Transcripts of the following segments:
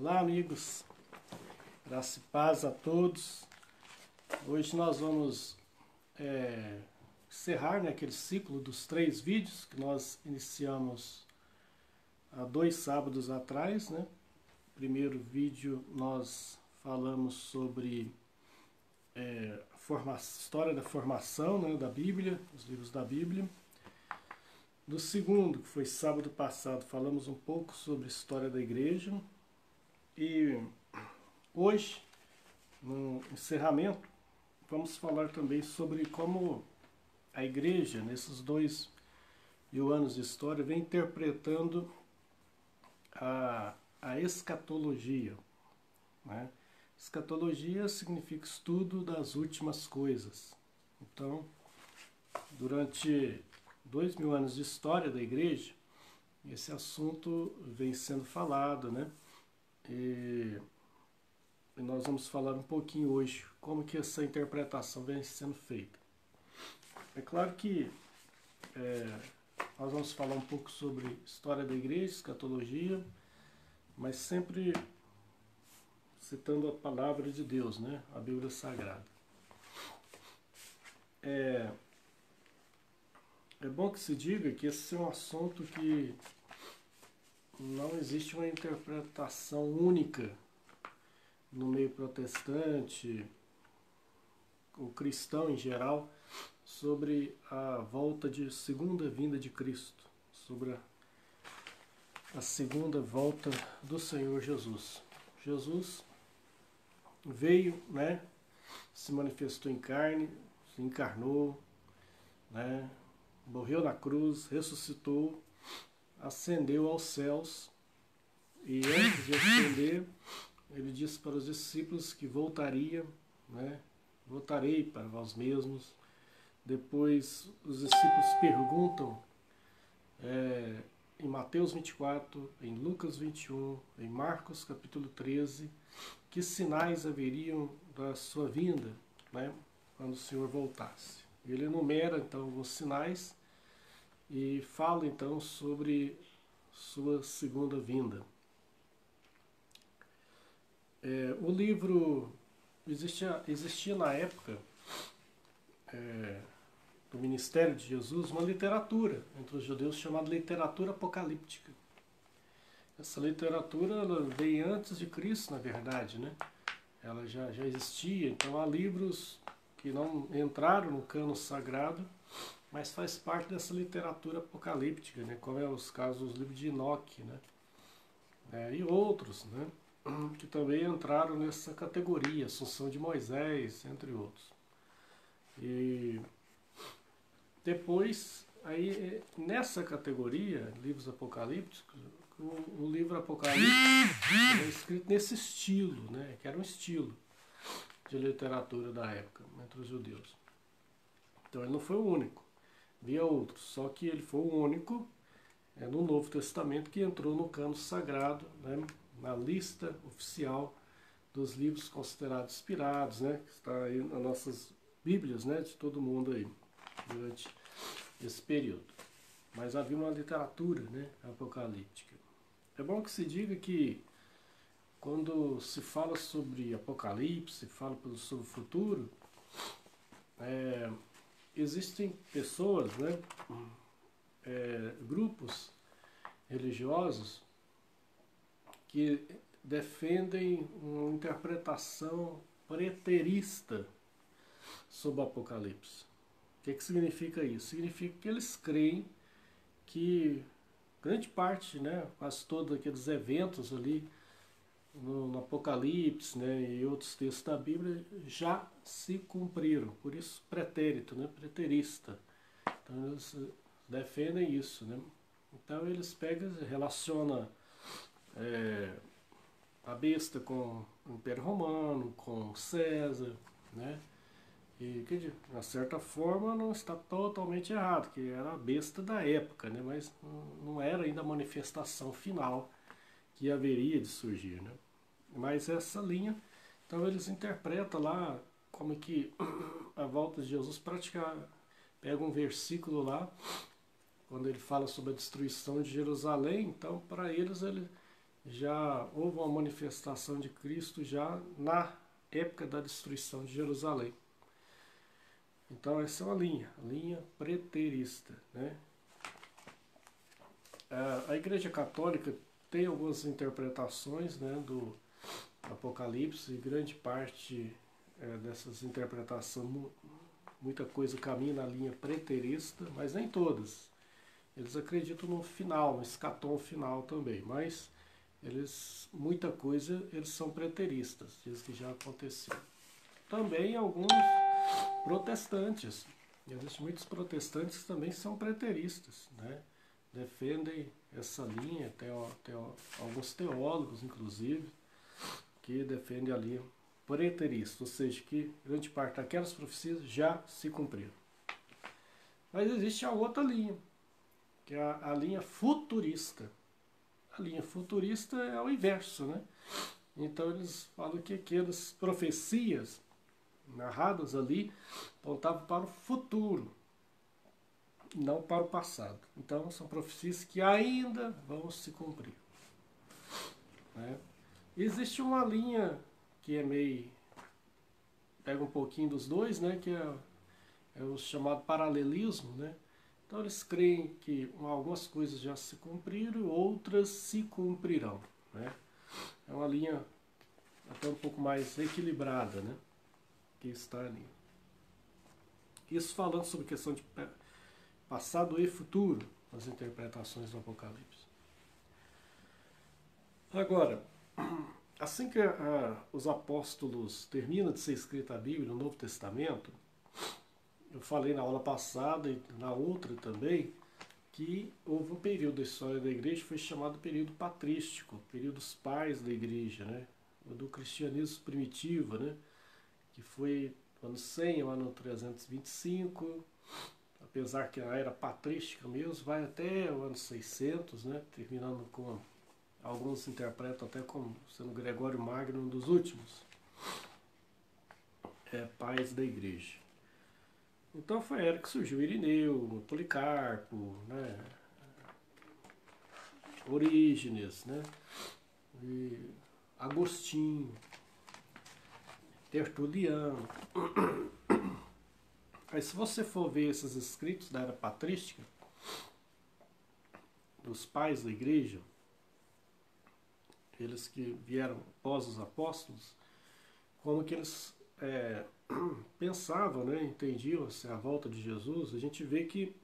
Olá, amigos, graça e paz a todos. Hoje nós vamos encerrar, aquele ciclo dos 3 vídeos que nós iniciamos há 2 sábados atrás. Primeiro vídeo nós falamos sobre história da formação, da Bíblia, os livros da Bíblia. No segundo, que foi sábado passado, falamos um pouco sobre a história da igreja. E hoje, no encerramento, vamos falar também sobre como a igreja, nesses 2000 anos de história, vem interpretando a escatologia. Escatologia significa estudo das últimas coisas. Então, durante 2000 anos de história da igreja, esse assunto vem sendo falado, E nós vamos falar um pouquinho hoje como que essa interpretação vem sendo feita. É claro que nós vamos falar um pouco sobre história da igreja, escatologia, mas sempre citando a palavra de Deus, a Bíblia Sagrada. É bom que se diga que esse é um assunto que não existe uma interpretação única no meio protestante, o cristão em geral, sobre a segunda vinda de Cristo, sobre a segunda volta do Senhor Jesus. Jesus veio, se manifestou em carne, se encarnou, morreu na cruz, ressuscitou, ascendeu aos céus, e antes de ascender, ele disse para os discípulos que voltaria, voltarei para vós mesmos. Depois os discípulos perguntam em Mateus 24, em Lucas 21, em Marcos capítulo 13, que sinais haveriam da sua vinda, quando o Senhor voltasse. Ele enumera então alguns sinais e fala então sobre sua segunda vinda. O livro existia na época do ministério de Jesus uma literatura entre os judeus chamada literatura apocalíptica. Essa literatura ela veio antes de Cristo, na verdade, Ela já existia, então há livros que não entraram no cânon sagrado, mas faz parte dessa literatura apocalíptica, como é os casos dos livros de Enoque, e outros, que também entraram nessa categoria, Assunção de Moisés, entre outros. E depois, aí, nessa categoria, livros apocalípticos, o livro Apocalipse é escrito nesse estilo, que era um estilo de literatura da época, entre os judeus. Então ele não foi o único, havia outros, só que ele foi o único no Novo Testamento que entrou no cânon sagrado, na lista oficial dos livros considerados inspirados, que está aí nas nossas Bíblias, de todo mundo aí, durante esse período. Mas havia uma literatura, apocalíptica. É bom que se diga que quando se fala sobre Apocalipse, fala sobre o futuro, existem pessoas, grupos religiosos que defendem uma interpretação preterista sobre o Apocalipse. O que significa isso? Significa que eles creem que grande parte, quase todos aqueles eventos ali no Apocalipse, e outros textos da Bíblia já se cumpriram, por isso pretérito, preterista. Então eles defendem isso, Então eles pegam e relacionam a besta com o Império Romano, com César, E que de uma certa forma não está totalmente errado, que era a besta da época, mas não era ainda a manifestação final que haveria de surgir, Mas essa linha, então eles interpretam lá como que a volta de Jesus pega um versículo lá, quando ele fala sobre a destruição de Jerusalém, então para eles ele já houve uma manifestação de Cristo já na época da destruição de Jerusalém. Então essa é uma linha, a linha preterista, né? A Igreja Católica tem algumas interpretações, né, do Apocalipse, e grande parte dessas interpretações, muita coisa caminha na linha preterista, mas nem todas. Eles acreditam no final, no escatom final também, mas muita coisa eles são preteristas, diz que já aconteceu. Também alguns protestantes, existem muitos protestantes que também são preteristas, né? Defendem essa linha, alguns teólogos, inclusive, que defendem a linha preterista, ou seja, que grande parte daquelas profecias já se cumpriram. Mas existe a outra linha, que é a linha futurista. A linha futurista é o inverso, né? Então eles falam que aquelas profecias narradas ali apontavam para o futuro, não para o passado. Então são profecias que ainda vão se cumprir, né? Existe uma linha que é meio... pega um pouquinho dos dois, né? Que é o chamado paralelismo, né? Então eles creem que algumas coisas já se cumpriram, outras se cumprirão, né? É uma linha até um pouco mais equilibrada, né? Que está ali. Isso falando sobre questão de passado e futuro, as interpretações do Apocalipse. Agora, assim que os apóstolos terminam de ser escrita a Bíblia, no Novo Testamento, eu falei na aula passada e na outra também, que houve um período da história da igreja que foi chamado período patrístico, período dos pais da igreja, né? Do cristianismo primitivo, né? Que foi do ano 100 ao ano 325, apesar que a era patrística mesmo vai até o ano 600, né? Terminando com, alguns interpretam até como sendo Gregório Magno um dos últimos pais da igreja. Então foi a era que surgiu Irineu, Policarpo, né? Orígenes, né? E Agostinho, Tertuliano. Aí se você for ver esses escritos da era patrística, dos pais da igreja, eles que vieram após os apóstolos, como que eles pensavam, né, entendiam assim, a volta de Jesus, a gente vê que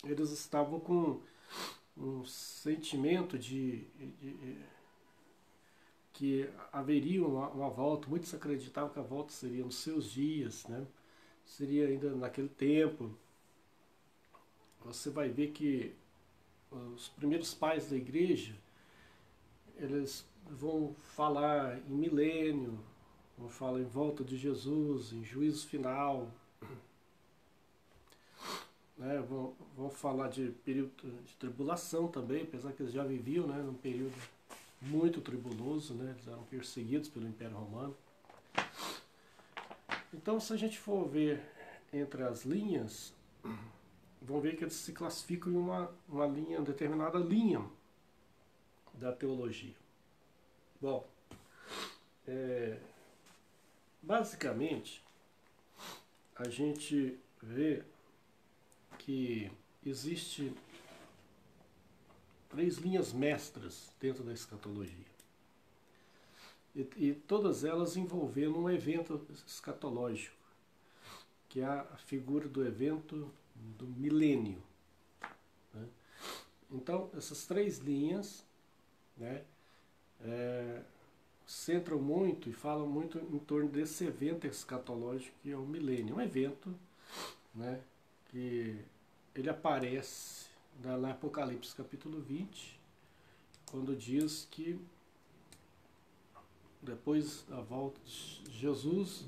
eles estavam com um sentimento de que haveria uma volta. Muitos acreditavam que a volta seria nos seus dias, né? Seria ainda naquele tempo. Você vai ver que os primeiros pais da igreja, eles vão falar em milênio, vão falar em volta de Jesus, em juízo final, né? Vão falar de período de tribulação também, apesar que eles já viviam, né, num período muito tribuloso, né? Eles eram perseguidos pelo Império Romano. Então, se a gente for ver entre as linhas, vão ver que eles se classificam em uma linha, determinada linha da teologia. Bom, basicamente, a gente vê que existe 3 linhas mestras dentro da escatologia. E todas elas envolvendo um evento escatológico, que é a figura do evento do milênio, né? Então, essas 3 linhas, né, centram muito e falam muito em torno desse evento escatológico que é o milênio. Um evento, né, que ele aparece na Apocalipse capítulo 20, quando diz que depois da volta de Jesus,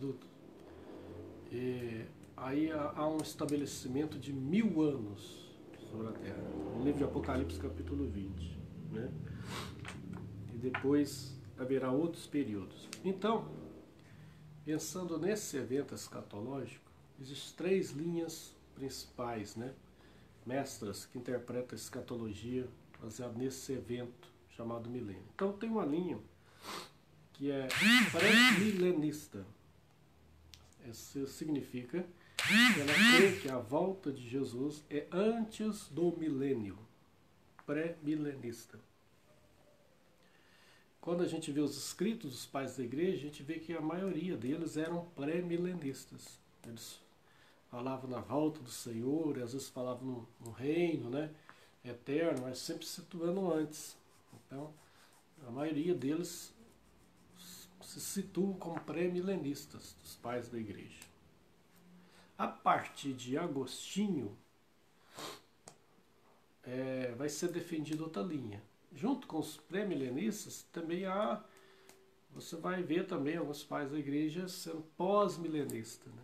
aí há um estabelecimento de 1000 anos sobre a Terra. No livro de Apocalipse capítulo 20, né? E depois haverá outros períodos. Então, pensando nesse evento escatológico, existem 3 linhas principais, né, mestras, que interpretam a escatologia baseado nesse evento chamado milênio. Então tem uma linha que é pré-milenista. Isso significa que ela crê que a volta de Jesus é antes do milênio, pré-milenista. Quando a gente vê os escritos dos pais da igreja, a gente vê que a maioria deles eram pré-milenistas. Eles falavam na volta do Senhor, às vezes falavam no reino, né, eterno, mas sempre situando antes. Então, a maioria deles se situam como pré-milenistas, dos pais da igreja. A partir de Agostinho, vai ser defendida outra linha. Junto com os pré-milenistas, também você vai ver também alguns pais da igreja sendo pós-milenista, né?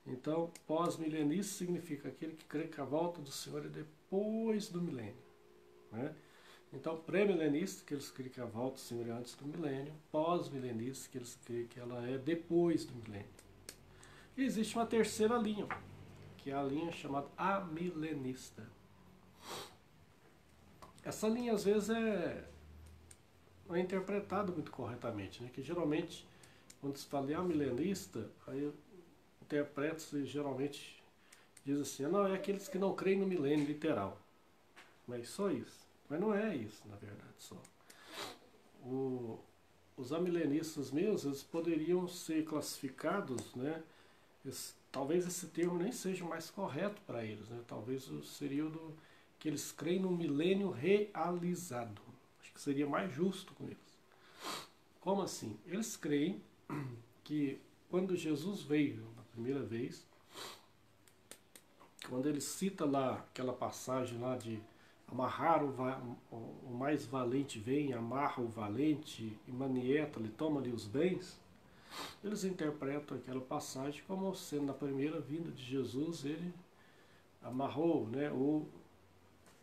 Então, pós-milenista significa aquele que crê que a volta do Senhor é depois do milênio, né? Então, pré-milenista, que eles creem que a volta do Senhor é antes do milênio. Pós-milenista, que eles creem que ela é depois do milênio. E existe uma terceira linha, que é a linha chamada amilenista. Essa linha, às vezes, não é interpretada muito corretamente, né? Que geralmente, quando se fala em amilenista, aí interpreta-se, geralmente, diz assim, não, é aqueles que não creem no milênio literal. Mas só isso. Mas não é isso, na verdade, só. Os amilenistas mesmos, eles poderiam ser classificados, né? Talvez esse termo nem seja mais correto para eles, né? Talvez seria que eles creem no milênio realizado. Acho que seria mais justo com eles. Como assim? Eles creem que quando Jesus veio na primeira vez, quando ele cita lá aquela passagem lá de amarrar o mais valente vem, amarra o valente e manieta-lhe, toma-lhe os bens, eles interpretam aquela passagem como sendo na primeira vinda de Jesus, ele amarrou, né, ou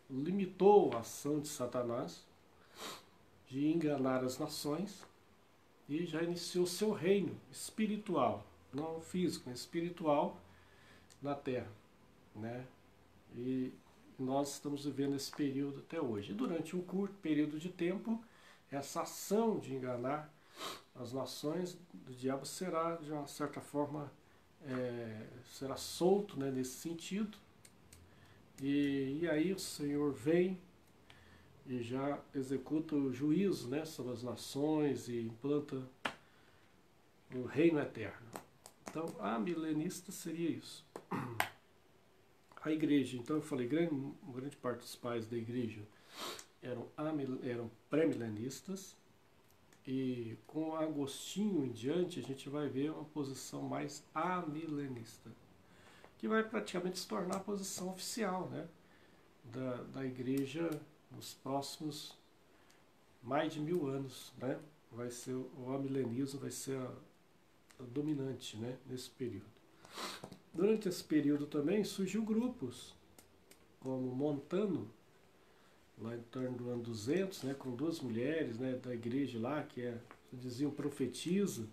limitou a ação de Satanás de enganar as nações e já iniciou seu reino espiritual, não físico, mas espiritual na terra, né? E nós estamos vivendo esse período até hoje. E durante um curto período de tempo, essa ação de enganar as nações do diabo será, de uma certa forma, será solto, né, nesse sentido. E aí o Senhor vem e já executa o juízo, né, sobre as nações e implanta o reino eterno. Então, a milenista seria isso. A igreja, então eu falei, grande parte dos pais da igreja eram pré-milenistas, e com Agostinho em diante a gente vai ver uma posição mais amilenista, que vai praticamente se tornar a posição oficial, né, da igreja nos próximos mais de 1000 anos, né? Vai ser o amilenismo, vai ser a dominante, né, nesse período. Durante esse período também surgiu grupos, como Montano, lá em torno do ano 200, né, com 2 mulheres, né, da igreja lá, que diziam profetiza,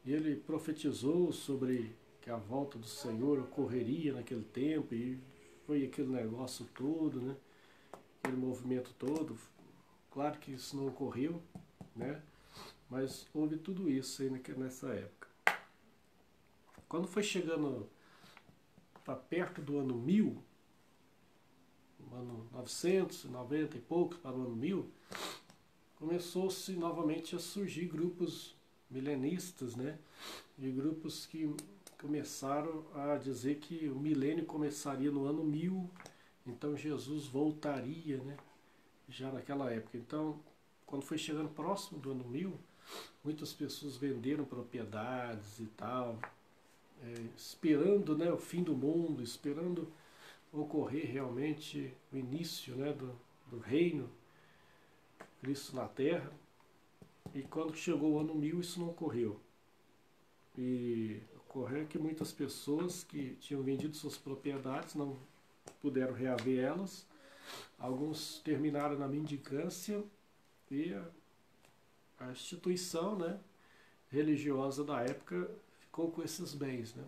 e ele profetizou sobre que a volta do Senhor ocorreria naquele tempo, e foi aquele negócio todo, né, aquele movimento todo. Claro que isso não ocorreu, né, mas houve tudo isso aí nessa época. Quando foi chegando para perto do ano 1000, ano 990 e poucos para o ano 1000, começou-se novamente a surgir grupos milenistas, né? E grupos que começaram a dizer que o milênio começaria no ano 1000, então Jesus voltaria, né, já naquela época. Então, quando foi chegando próximo do ano 1000, muitas pessoas venderam propriedades e tal, esperando, né, o fim do mundo, esperando ocorrer realmente o início, né, do reino Cristo na Terra. E quando chegou o ano 1000, isso não ocorreu. E ocorreu que muitas pessoas que tinham vendido suas propriedades não puderam reaver elas. Alguns terminaram na mendicância e a instituição, né, religiosa da época ficou com esses bens, né.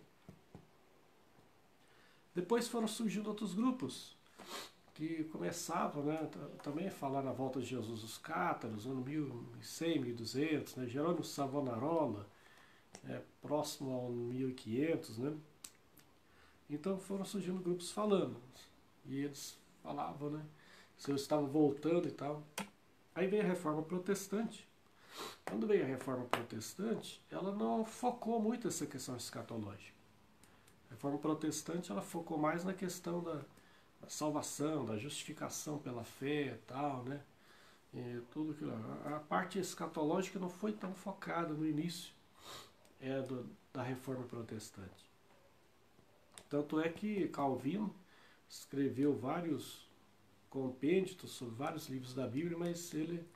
Depois foram surgindo outros grupos que começavam, né, também a falar na volta de Jesus, os cátaros, ano 1100, 1200, né, Jerônimo Savonarola, próximo ao 1500, né? Então foram surgindo grupos falando, e eles falavam, né, se eu estava voltando e tal. Aí veio a Reforma Protestante. Quando veio a Reforma Protestante, ela não focou muito essa questão escatológica. A Reforma Protestante, ela focou mais na questão da salvação, da justificação pela fé e tal, né? E tudo aquilo. A parte escatológica não foi tão focada no início da Reforma Protestante. Tanto é que Calvino escreveu vários compêndios sobre vários livros da Bíblia, mas ele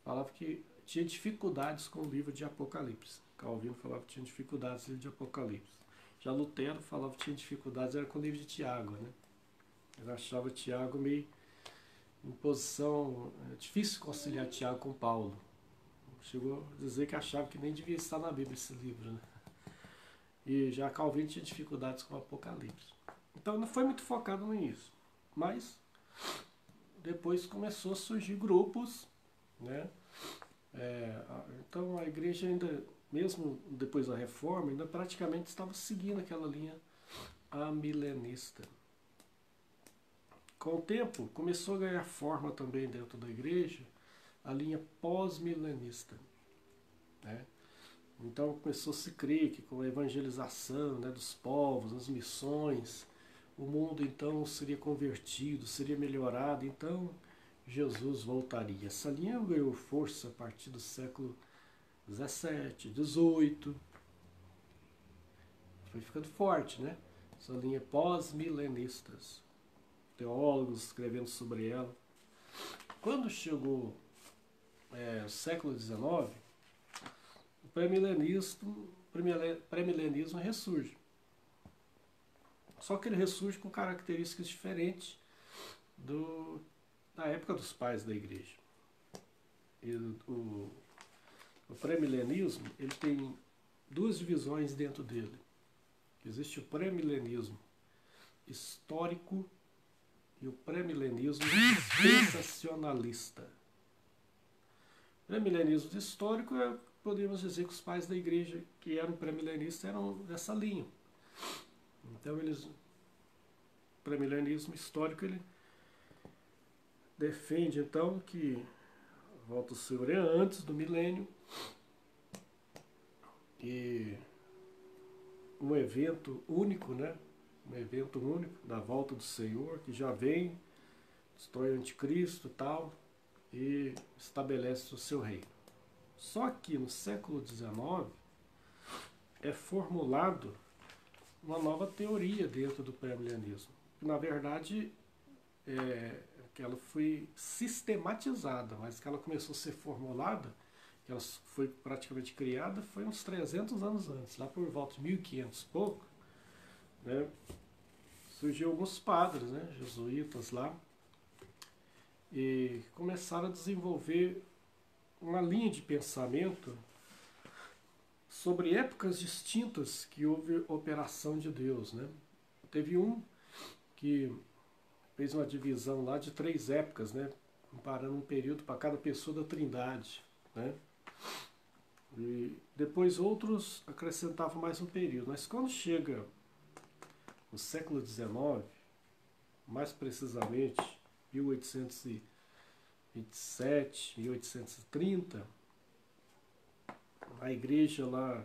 falava que tinha dificuldades com o livro de Apocalipse. Calvino falava que tinha dificuldades com o livro de Apocalipse. Já Lutero falava que tinha dificuldades era com o livro de Tiago, né? Ele achava Tiago meio em posição... difícil conciliar Tiago com Paulo. Chegou a dizer que achava que nem devia estar na Bíblia esse livro, né? E já Calvino tinha dificuldades com o Apocalipse. Então não foi muito focado nisso. Mas depois começou a surgir grupos, né? Então a igreja ainda, mesmo depois da reforma, ainda praticamente estava seguindo aquela linha amilenista. Com o tempo, começou a ganhar forma também dentro da igreja a linha pós-milenista, né? Então começou a se crer que com a evangelização, né, dos povos, as missões, o mundo então seria convertido, seria melhorado, então Jesus voltaria. Essa linha ganhou força a partir do século XVII, XVIII. Foi ficando forte, né? Essa linha pós-milenistas. Teólogos escrevendo sobre ela. Quando chegou o século XIX, o pré-milenismo ressurge. Só que ele ressurge com características diferentes da época dos pais da igreja. E o pré-milenismo, ele tem duas divisões dentro dele. Existe o pré-milenismo histórico e o pré-milenismo dispensacionalista. O pré-milenismo histórico, podemos dizer que os pais da igreja que eram pré-milenistas eram dessa linha. Então o pré-milenismo histórico, ele defende então que a volta do Senhor é antes do milênio e um evento único, né? Um evento único da volta do Senhor, que já vem, destrói o anticristo e tal, e estabelece o seu reino. Só que no século XIX é formulado uma nova teoria dentro do pré-milenismo. Na verdade, que ela foi sistematizada, mas que ela começou a ser formulada, que ela foi praticamente criada, foi uns 300 anos antes, lá por volta de 1500 e pouco, né? Surgiu alguns padres, né, jesuítas lá, e começaram a desenvolver uma linha de pensamento sobre épocas distintas que houve operação de Deus, né? Teve um que fez uma divisão lá de 3 épocas, né? Comparando um período para cada pessoa da Trindade, né? E depois outros acrescentavam mais um período. Mas quando chega no século XIX, mais precisamente 1827, 1830, a igreja lá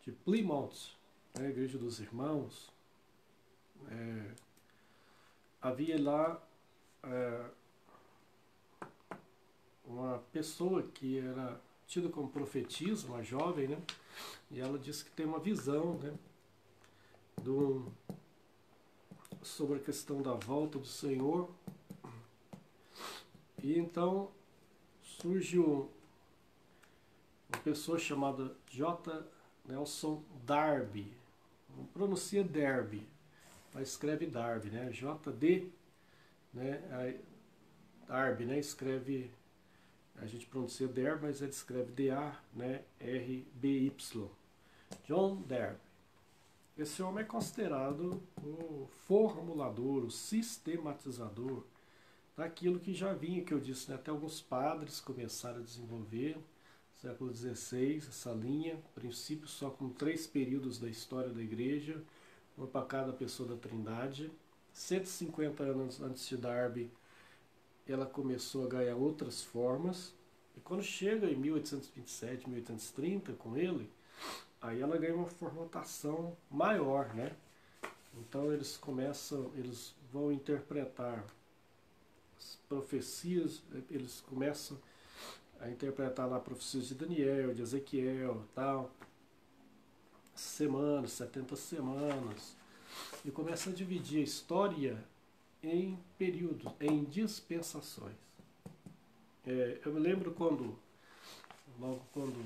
de Plymouth, a igreja dos irmãos, havia lá uma pessoa que era tida como profetisa, uma jovem, né? E ela disse que tem uma visão, né, sobre a questão da volta do Senhor. E então surge uma pessoa chamada J. Nelson Darby. Não pronuncia Derby, mas escreve Darby, né? J.D., né? Darby, né? Escreve, a gente pronuncia Derby, mas ele escreve D-A, né? R-B-Y. John Darby. Esse homem é considerado o formulador, o sistematizador daquilo que já vinha, que eu disse, né? Até alguns padres começaram a desenvolver, no século XVI, essa linha, princípio só com 3 períodos da história da igreja, uma para cada pessoa da Trindade. 150 anos antes de Darby, ela começou a ganhar outras formas, e quando chega em 1827, 1830 com ele, aí ela ganha uma formatação maior, né? Então eles vão interpretar as profecias, eles começam a interpretar lá profecias de Daniel, de Ezequiel, tal, semanas, 70 semanas, e começa a dividir a história em períodos, em dispensações. Eu me lembro logo quando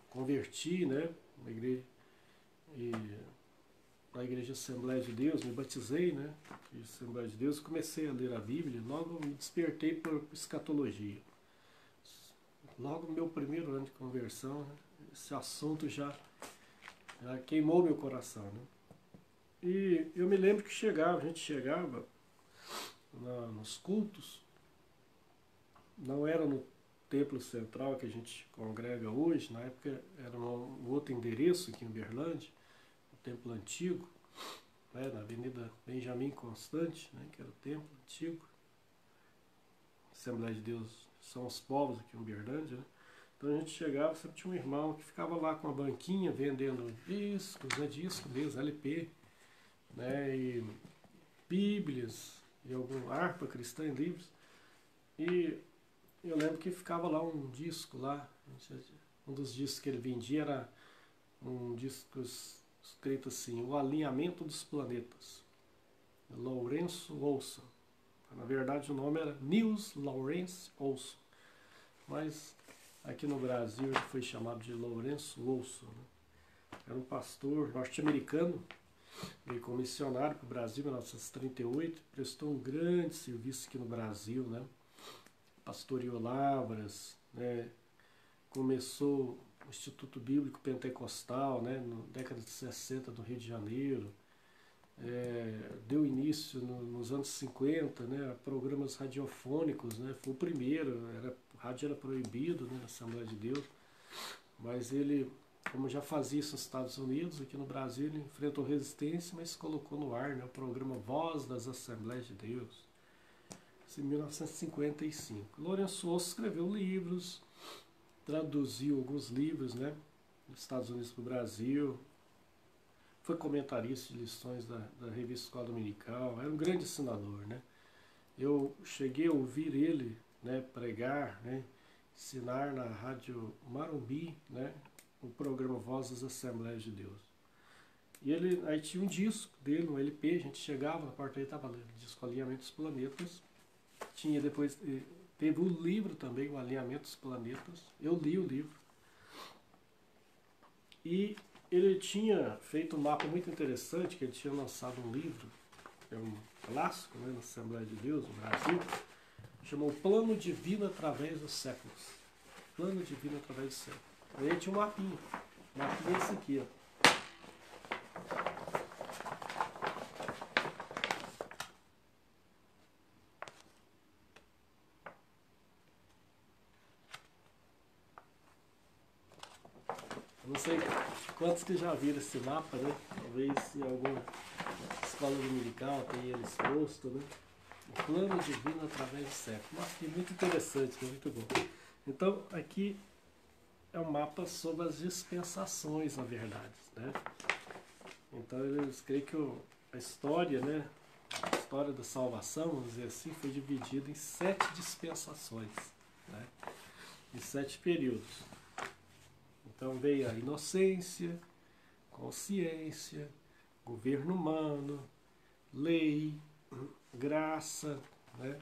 converti, né, na igreja Assembleia de Deus, me batizei, né, na Assembleia de Deus, comecei a ler a Bíblia, logo me despertei por escatologia. Logo no meu primeiro ano de conversão, né, esse assunto já queimou meu coração, né. E eu me lembro que a gente chegava nos cultos, não era no templo central que a gente congrega hoje, na época era um outro endereço aqui em Uberlândia, o templo antigo, né, na Avenida Benjamin Constante, né, que era o templo antigo, Assembleia de Deus são os povos aqui em Uberlândia, né. Então a gente chegava, sempre tinha um irmão que ficava lá com a banquinha vendendo discos, né, disco mesmo, LP, né, e bíblias, e algum harpa cristã em livros. E eu lembro que ficava lá um disco lá, um dos discos que ele vendia era um disco escrito assim, O Alinhamento dos Planetas, Lourenço Olson. Na verdade o nome era Niels Lawrence Olson, mas aqui no Brasil ele foi chamado de Lourenço Olson, né? Era um pastor norte-americano, veio como missionário para o Brasil em 1938, prestou um grande serviço aqui no Brasil, né? Pastoreou Lavras, né? Começou o Instituto Bíblico Pentecostal, né? Na década de 60 do Rio de Janeiro, deu início nos anos 50, né, a programas radiofônicos, né? Foi o primeiro, o rádio era proibido, né, na Assembleia de Deus, mas ele, como já fazia isso nos Estados Unidos, aqui no Brasil ele enfrentou resistência, mas colocou no ar, né, o programa Voz das Assembleias de Deus, em 1955. Lourenço Osso escreveu livros, traduziu alguns livros, né, dos Estados Unidos para o Brasil, foi comentarista de lições da revista Escola Dominical, era um grande ensinador, né. Eu cheguei a ouvir ele, né, pregar, né, ensinar na Rádio Marumbi, né, o programa Voz das Assembleias de Deus. E aí tinha um disco dele, um LP, a gente chegava na porta dele, estava lendo o disco Alinhamento dos Planetas. Tinha depois, teve o livro também, o Alinhamento dos Planetas. Eu li o livro. E ele tinha feito um mapa muito interessante, que ele tinha lançado um livro, é um clássico, né, na Assembleia de Deus, no Brasil, chamou Plano Divino Através dos Séculos. Plano Divino Através dos Séculos. Aí tinha um mapinha. O mapinha é esse aqui, ó. Não sei quantos que já viram esse mapa, né? Talvez em alguma escola dominical tenha ele exposto, né? O Plano Divino Através do Século. Nossa, é muito interessante, é muito bom. Então, aqui é um mapa sobre as dispensações, na verdade, né? Então, eles creem que a história, né? A história da salvação, vamos dizer assim, foi dividida em 7 dispensações, né? Em 7 períodos. Então veio a inocência, consciência, governo humano, lei, graça, né?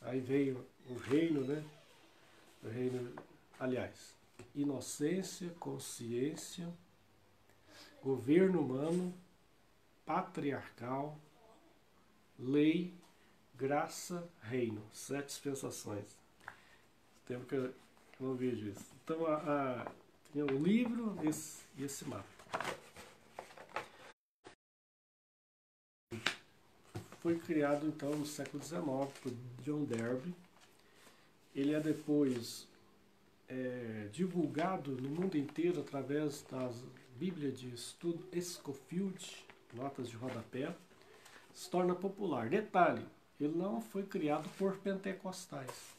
Aí veio o reino, né? O reino, aliás, inocência, consciência, governo humano, patriarcal, lei, graça, reino. 7 dispensações. Tempo que eu não vejo isso. Então tinha um livro e esse mapa. foi criado então no século XIX por John Darby. Ele é depois divulgado no mundo inteiro através das Bíblias de Estudo Scofield, notas de rodapé, se torna popular. Detalhe, ele não foi criado por pentecostais.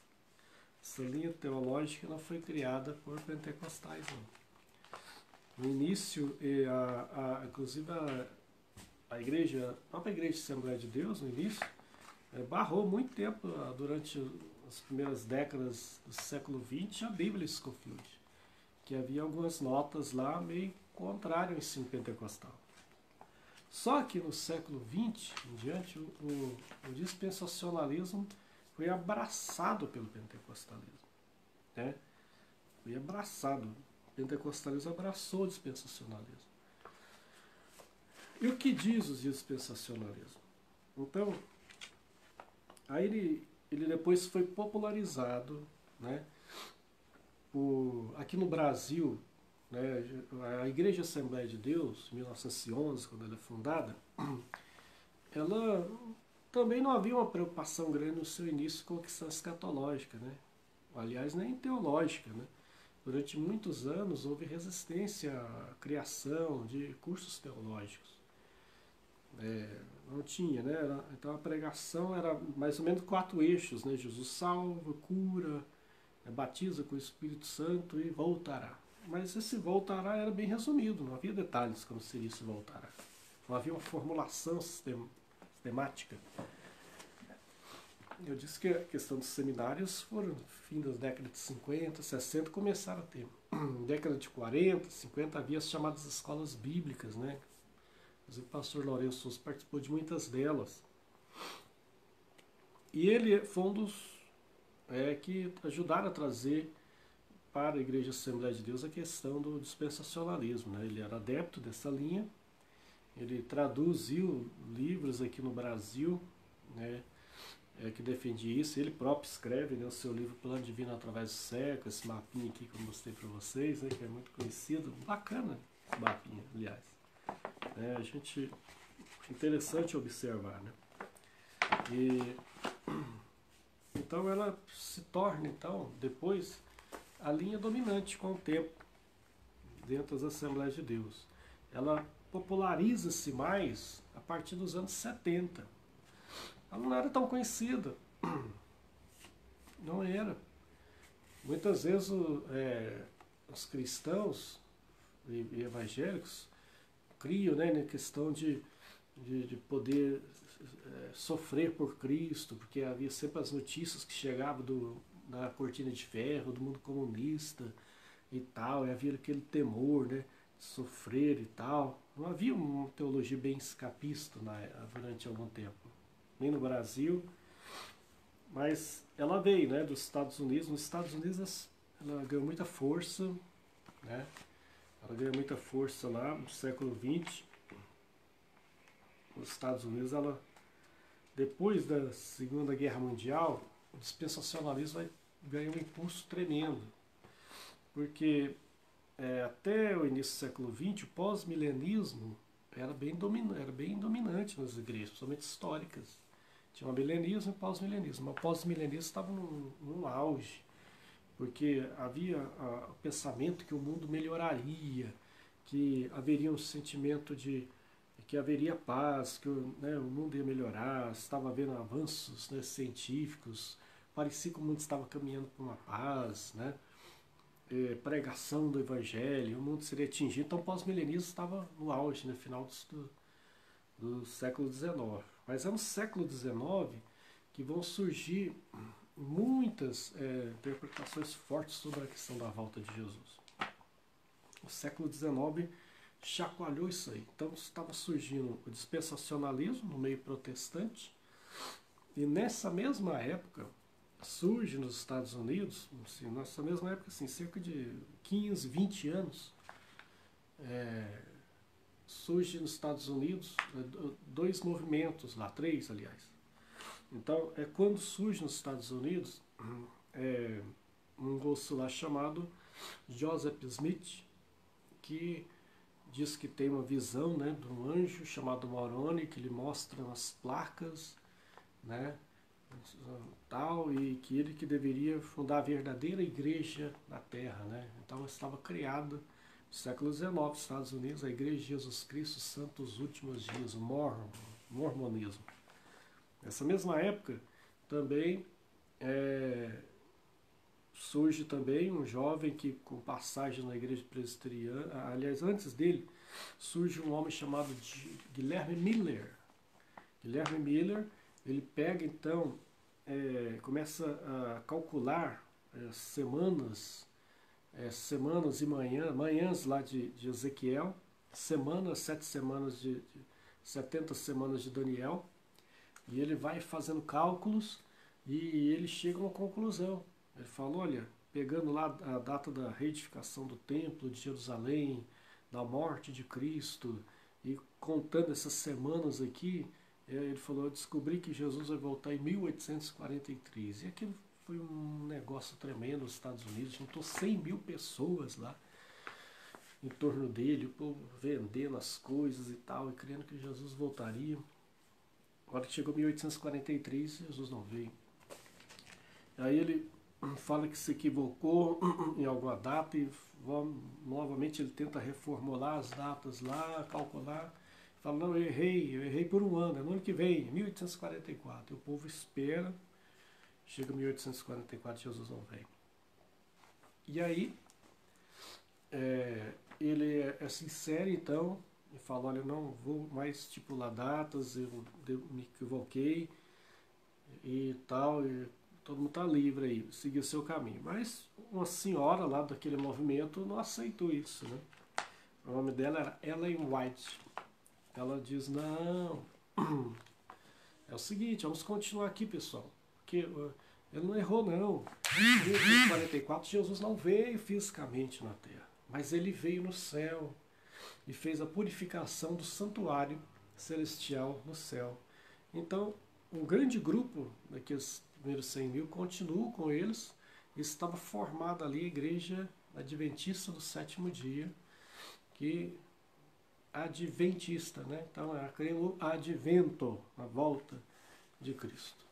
Essa linha teológica não foi criada por pentecostais, não. No início, inclusive a própria Igreja Assembleia de Deus, no início, barrou muito tempo, durante as primeiras décadas do século XX, a Bíblia Scofield, que havia algumas notas lá meio contrárias ao ensino pentecostal. Só que no século XX em diante, o dispensacionalismo foi abraçado pelo pentecostalismo. Né? Foi abraçado. O pentecostalismo abraçou o dispensacionalismo. E o que diz o dispensacionalismo? Então, aí ele depois foi popularizado, né, aqui no Brasil, né, a Igreja Assembleia de Deus, em 1911, quando ela é fundada, ela também não havia uma preocupação grande no seu início com a questão escatológica, né? Aliás, nem teológica, né? Durante muitos anos houve resistência à criação de cursos teológicos. Não tinha, né? Então a pregação era mais ou menos 4 eixos, né? Jesus salva, cura, batiza com o Espírito Santo e voltará. Mas esse voltará era bem resumido, não havia detalhes como seria esse voltará. Não havia uma formulação sistemática. Eu disse que a questão dos seminários foram no fim das décadas de 50, 60, começaram a ter. Na década de 40, 50 havia as chamadas escolas bíblicas, né? O pastor Lourenço Souza participou de muitas delas. E ele foi um dos que ajudaram a trazer para a Igreja Assembleia de Deus a questão do dispensacionalismo. Né? Ele era adepto dessa linha, ele traduziu livros aqui no Brasil, né, que defendia isso. Ele próprio escreve, né, o seu livro Plano Divino Através do Século, esse mapinha aqui que eu mostrei para vocês, né, que é muito conhecido, bacana esse mapinha, aliás. Interessante observar, né? Então ela se torna, então, depois, a linha dominante com o tempo dentro das Assembleias de Deus. Ela populariza-se mais a partir dos anos 70. Ela não era tão conhecida. Não era. Muitas vezes os cristãos e evangélicos criam, né, na questão de poder sofrer por Cristo, porque havia sempre as notícias que chegavam da cortina de ferro, do mundo comunista e tal, e havia aquele temor, né, de sofrer e tal. Não havia uma teologia bem escapista durante algum tempo, nem no Brasil, mas ela veio, né, dos Estados Unidos. Nos Estados Unidos ela ganhou muita força, né? Ela ganhou muita força lá no século XX. Nos Estados Unidos, depois da Segunda Guerra Mundial, o dispensacionalismo ganhou um impulso tremendo. Porque até o início do século XX, o pós-milenismo era bem dominante nas igrejas, principalmente históricas. Tinha o milenismo e o pós-milenismo. Mas o pós-milenismo estava num auge, porque havia o pensamento que o mundo melhoraria, que haveria um sentimento de que haveria paz, que o mundo ia melhorar, estava havendo avanços, né, científicos, parecia que o mundo estava caminhando para uma paz, né, pregação do evangelho, o mundo seria atingido. Então o pós-milenismo estava no auge, no final do século XIX. Mas é no século XIX que vão surgir muitas interpretações fortes sobre a questão da volta de Jesus. O século XIX chacoalhou isso aí. Então estava surgindo o dispensacionalismo no meio protestante, e nessa mesma época surge nos Estados Unidos, assim, nessa mesma época, assim, cerca de 15, 20 anos, surge nos Estados Unidos 2 movimentos lá, 3 aliás. Então, quando surge nos Estados Unidos um moço lá chamado Joseph Smith, que diz que tem uma visão, né, de um anjo chamado Moroni, que lhe mostra as placas, né, tal, e que ele que deveria fundar a verdadeira igreja na Terra, né? Então estava criada no século XIX, nos Estados Unidos, a Igreja de Jesus Cristo Santos Últimos Dias, o mormonismo. Nessa mesma época, também surge também um jovem que, com passagem na igreja presbiteriana, aliás, antes dele, surge um homem chamado Guilherme Miller. Guilherme Miller, ele pega então, começa a calcular semanas e manhãs lá de Ezequiel, 7 semanas 70 semanas de Daniel, e ele vai fazendo cálculos e ele chega a uma conclusão. Ele fala, olha, pegando lá a data da reedificação do templo de Jerusalém, da morte de Cristo, e contando essas semanas aqui, ele falou, eu descobri que Jesus vai voltar em 1843. E aquilo foi um negócio tremendo nos Estados Unidos, juntou 100 mil pessoas lá em torno dele, o povo vendendo as coisas e tal, e crendo que Jesus voltaria. A hora que chegou 1843, Jesus não veio. Aí ele fala que se equivocou em alguma data e novamente ele tenta reformular as datas lá, calcular. Fala, não, eu errei por um ano, é no ano que vem, 1844. E o povo espera, chega 1844 Jesus não vem. E aí ele é sincero então, e fala, olha, eu não vou mais estipular datas, eu me equivoquei e tal, e todo mundo está livre aí, seguir o seu caminho. Mas uma senhora lá daquele movimento não aceitou isso, né? O nome dela era Ellen White. Ela diz, não, é o seguinte, vamos continuar aqui, pessoal, porque ele não errou, não. Em 1844 Jesus não veio fisicamente na Terra, mas ele veio no céu e fez a purificação do santuário celestial no céu. Então, um grande grupo daqueles primeiros 100 mil continuou com eles, e estava formada ali a Igreja Adventista do Sétimo Dia, que adventista, né? Então era o advento, a volta de Cristo.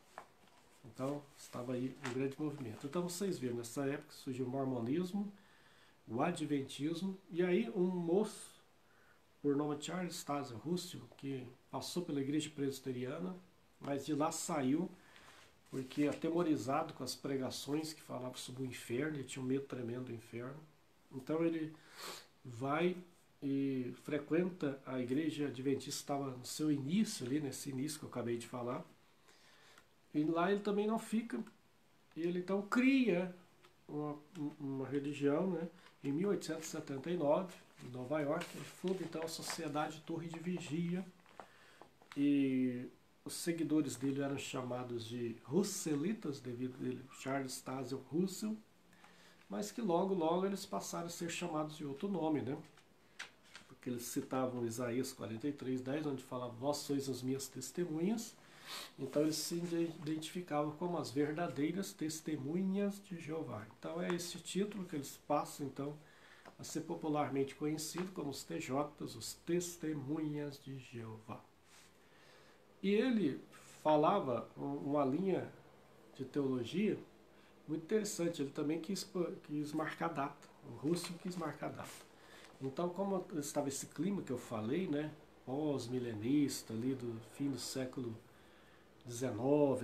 Então estava aí um grande movimento. Então vocês viram, nessa época surgiu o mormonismo, o adventismo, e aí um moço por nome Charles Taze Russell, que passou pela igreja presbiteriana, mas de lá saiu porque atemorizado com as pregações que falavam sobre o inferno, ele tinha um medo tremendo do inferno. Então ele vai e frequenta a igreja adventista, estava no seu início ali, nesse início que eu acabei de falar, e lá ele também não fica, e ele então cria uma religião, né? Em 1879, em Nova York, ele funda então a Sociedade Torre de Vigia, e os seguidores dele eram chamados de Russelitas, devido a ele, Charles Taze Russell, mas que logo eles passaram a ser chamados de outro nome, né? Porque eles citavam Isaías 43:10, onde falava, vós sois as minhas testemunhas. Então eles se identificavam como as verdadeiras testemunhas de Jeová. Então é esse título que eles passam então a ser popularmente conhecido como os TJs, os Testemunhas de Jeová. E ele falava uma linha de teologia muito interessante. Ele também quis marcar data. O Russell quis marcar data. Então, como estava esse clima que eu falei, né, pós-milenista, ali do fim do século XIX,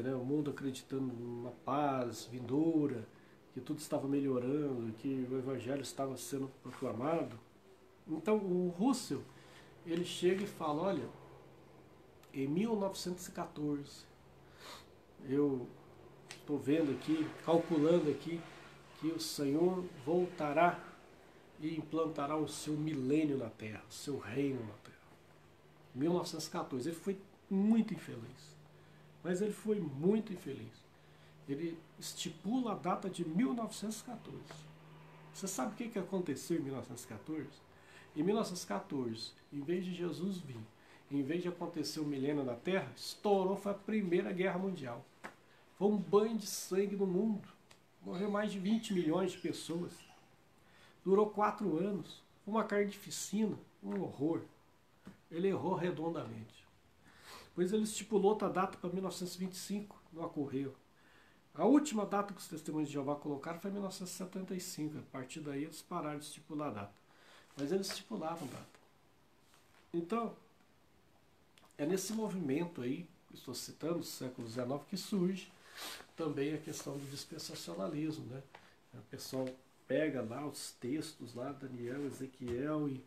né, o mundo acreditando numa paz vindoura, que tudo estava melhorando, que o evangelho estava sendo proclamado. Então, o Russell, ele chega e fala, olha, em 1914, eu estou vendo aqui, calculando aqui, que o Senhor voltará e implantará o seu milênio na Terra, o seu reino na Terra. 1914, ele foi muito infeliz, mas ele foi muito infeliz. Ele estipula a data de 1914. Você sabe o que aconteceu em 1914? Em 1914, em vez de Jesus vir, em vez de acontecer o milênio na Terra, estourou, foi a Primeira Guerra Mundial. Foi um banho de sangue no mundo. Morreu mais de 20 milhões de pessoas. Durou 4 anos. Uma carnificina. Um horror. Ele errou redondamente. Pois ele estipulou outra data para 1925, não ocorreu. A última data que os testemunhos de Jeová colocaram foi 1975. A partir daí eles pararam de estipular a data. Mas eles estipulavam data. Então, é nesse movimento aí, que estou citando, do século XIX, que surge também a questão do dispensacionalismo, né? O pessoal pega lá os textos, lá Daniel, Ezequiel, e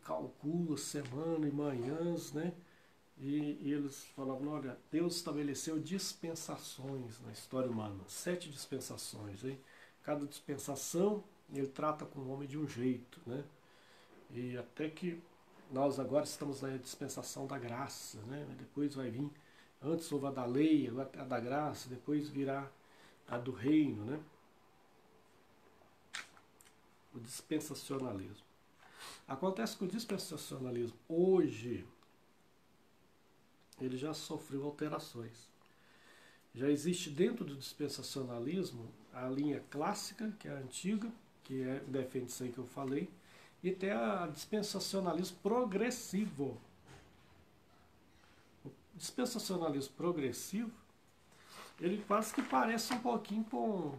calcula semana e manhãs, né? E eles falavam, olha, Deus estabeleceu dispensações na história humana, 7 dispensações, hein? Cada dispensação ele trata com o homem de um jeito, né? E até que nós agora estamos na dispensação da graça, né? Depois vai vir, antes houve a da lei, agora a da graça, depois virá a do reino, né? O dispensacionalismo. Acontece que o dispensacionalismo hoje ele já sofreu alterações. Já existe dentro do dispensacionalismo a linha clássica, que é a antiga, que defende isso aí que eu falei, e tem a dispensacionalismo progressivo. O dispensacionalismo progressivo, ele quase que parece um pouquinho com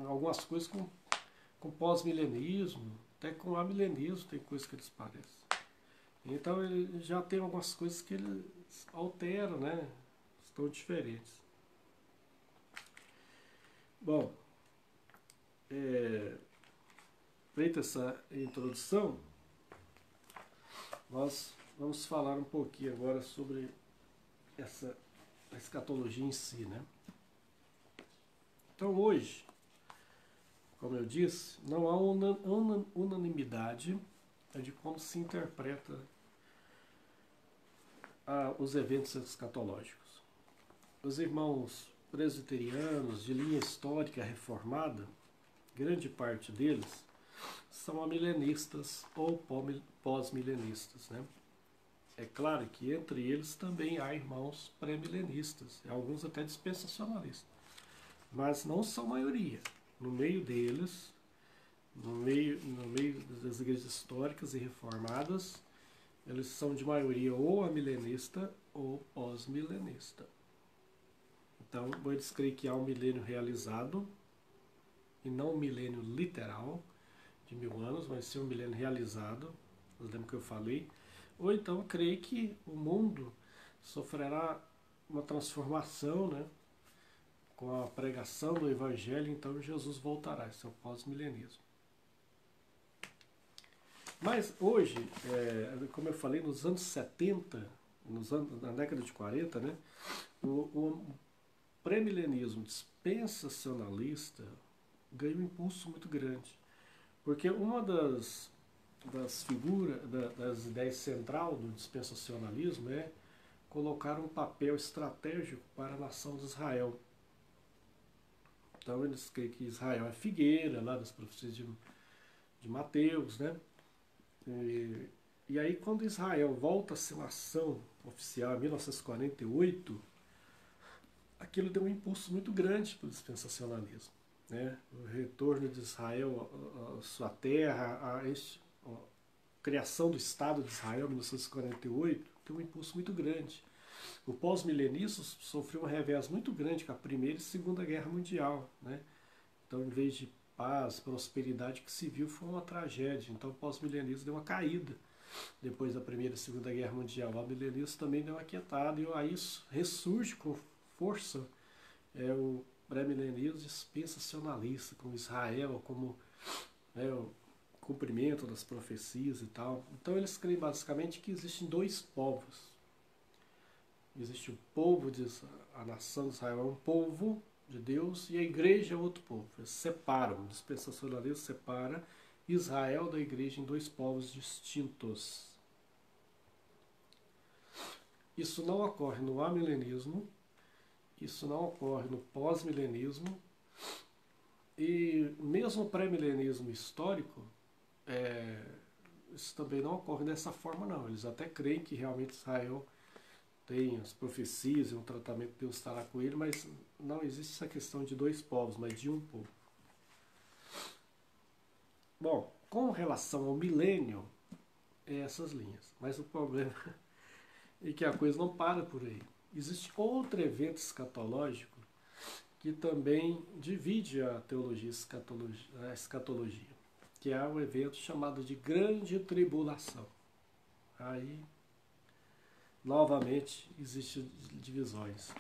algumas coisas com pós-milenismo, até com amilenismo tem coisas que eles parecem. Então ele já tem algumas coisas que eles alteram, né? Estão diferentes. Bom, feita essa introdução, nós vamos falar um pouquinho agora sobre essa escatologia em si, né? Então hoje, como eu disse, não há unanimidade de como se interpreta os eventos escatológicos. Os irmãos presbiterianos de linha histórica reformada, grande parte deles, são amilenistas ou pós-milenistas, né? É claro que entre eles também há irmãos pré-milenistas, alguns até dispensacionalistas, mas não são maioria. No meio deles, no meio das igrejas históricas e reformadas, eles são de maioria ou amilenista ou pós-milenista. Então, eles creem que há um milênio realizado, e não um milênio literal, de 1000 anos, mas sim um milênio realizado, lembra que eu falei? Ou então, creio que o mundo sofrerá uma transformação, né? Com a pregação do Evangelho, então Jesus voltará. Esse é o pós-milenismo. Mas hoje, como eu falei, nos anos 70, na década de 40, né, o pré-milenismo dispensacionalista ganha um impulso muito grande. Porque uma das figuras, das ideias central do dispensacionalismo é colocar um papel estratégico para a nação de Israel. Então eles creem que Israel é figueira, lá das profecias de Mateus, né? E aí quando Israel volta a ser nação oficial em 1948, aquilo deu um impulso muito grande para o dispensacionalismo, né? O retorno de Israel à sua terra, a criação do Estado de Israel em 1948, deu um impulso muito grande. O pós-milenismo sofreu um revés muito grande com a Primeira e Segunda Guerra Mundial, né? Então, em vez de paz, prosperidade que se viu, foi uma tragédia. Então, o pós-milenismo deu uma caída depois da Primeira e Segunda Guerra Mundial. O milenismo também deu uma quietada, e aí ressurge com força o pré-milenismo dispensacionalista, com Israel como o cumprimento das profecias e tal. Então, eles creem basicamente que existem 2 povos. Existe o povo a nação de Israel é um povo de Deus e a igreja é outro povo. Eles separam, o dispensacionalismo separa Israel da igreja em 2 povos distintos. Isso não ocorre no amilenismo, isso não ocorre no pós-milenismo, e mesmo o pré-milenismo histórico, isso também não ocorre dessa forma não. Eles até creem que realmente Israel tem as profecias e um tratamento que Deus estará com ele, mas não existe essa questão de 2 povos, mas de um povo. Bom, com relação ao milênio, é essas linhas. Mas o problema é que a coisa não para por aí. Existe outro evento escatológico que também divide a teologia a escatologia, que é o evento chamado de Grande Tribulação. Aí, novamente, existem divisões.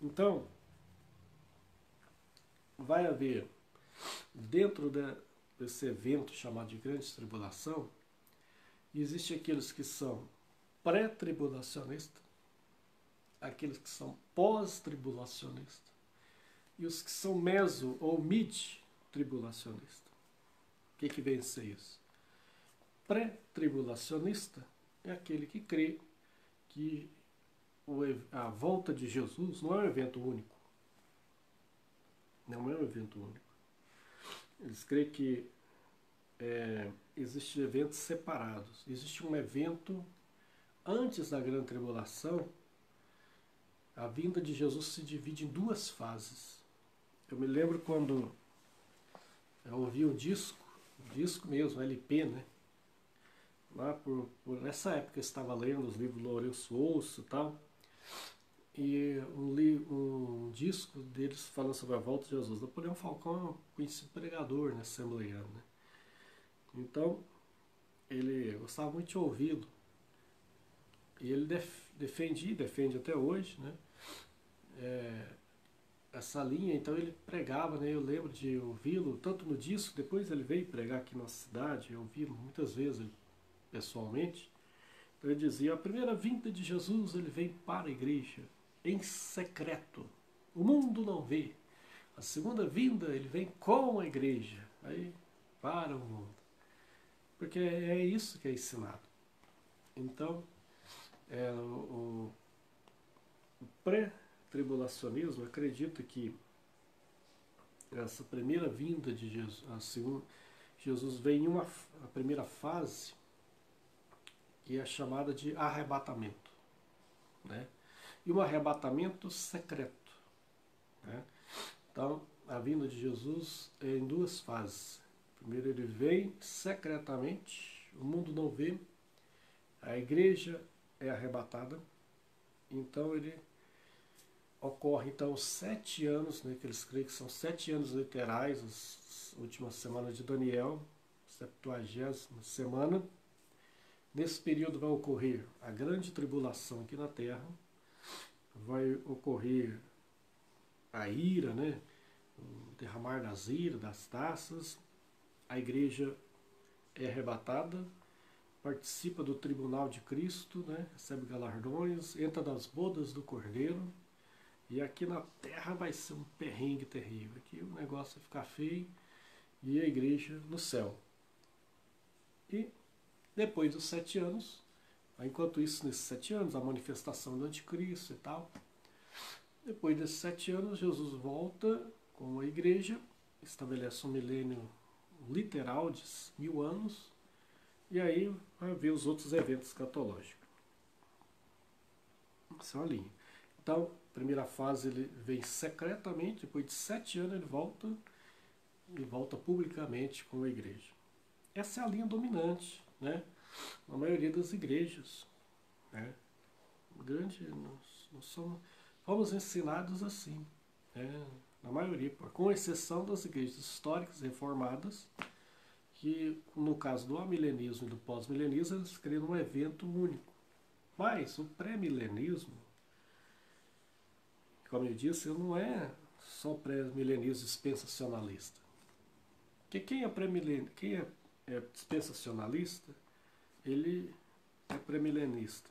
Então, vai haver, dentro desse evento chamado de Grande Tribulação, existem aqueles que são pré-tribulacionistas, aqueles que são pós-tribulacionistas, e os que são meso ou mid-tribulacionistas. O que vem a ser isso? Pré-tribulacionista é aquele que crê que a volta de Jesus não é um evento único. Não é um evento único. Eles creem que existem eventos separados. Existe um evento antes da grande tribulação. A vinda de Jesus se divide em duas fases. Eu me lembro quando eu ouvi um disco mesmo, LP, né? Lá por essa época eu estava lendo os livros do Lourenço Ouço e tal, e um disco deles falando sobre a volta de Jesus. Napoleão Falcão é um conhecido pregador, né, assembleiano, né? Então, ele gostava muito de ouvi-lo. E ele defende até hoje, né? Essa linha, então ele pregava, né? Eu lembro de ouvi-lo tanto no disco, depois ele veio pregar aqui na cidade, eu ouvi muitas vezes pessoalmente. Então ele dizia: a primeira vinda de Jesus, ele vem para a igreja em secreto, o mundo não vê. A segunda vinda, ele vem com a igreja, aí para o mundo, porque é isso que é ensinado. Então, o pré-tribulacionismo acredita que essa primeira vinda de Jesus, Jesus vem em a primeira fase, que é chamada de arrebatamento, né? E um arrebatamento secreto, né? Então, a vinda de Jesus é em duas fases. Primeiro ele vem secretamente, o mundo não vê, a igreja é arrebatada, então ele ocorre então 7 anos, né, que eles creem que são 7 anos literais, as últimas semanas de Daniel, 70ª semana. Nesse período vai ocorrer a grande tribulação aqui na Terra, vai ocorrer a ira, né, o derramar das iras, das taças, a igreja é arrebatada, participa do tribunal de Cristo, né, recebe galardões, entra nas bodas do Cordeiro, e aqui na Terra vai ser um perrengue terrível, aqui o negócio vai ficar feio, e a igreja no céu. E depois dos 7 anos, enquanto isso, nesses 7 anos, a manifestação do anticristo e tal, depois desses 7 anos, Jesus volta com a igreja, estabelece um milênio literal de 1000 anos, e aí vai ver os outros eventos escatológicos. Essa é uma linha. Então, primeira fase ele vem secretamente, depois de 7 anos ele volta publicamente com a igreja. Essa é a linha dominante, né, na maioria das igrejas, né? Nós fomos ensinados assim, né? Na maioria, com exceção das igrejas históricas reformadas, que no caso do amilenismo e do pós-milenismo eles criam um evento único. Mas o pré-milenismo, como eu disse, não é só pré-milenismo dispensacionalista. Porque quem é dispensacionalista, ele é pré-milenista.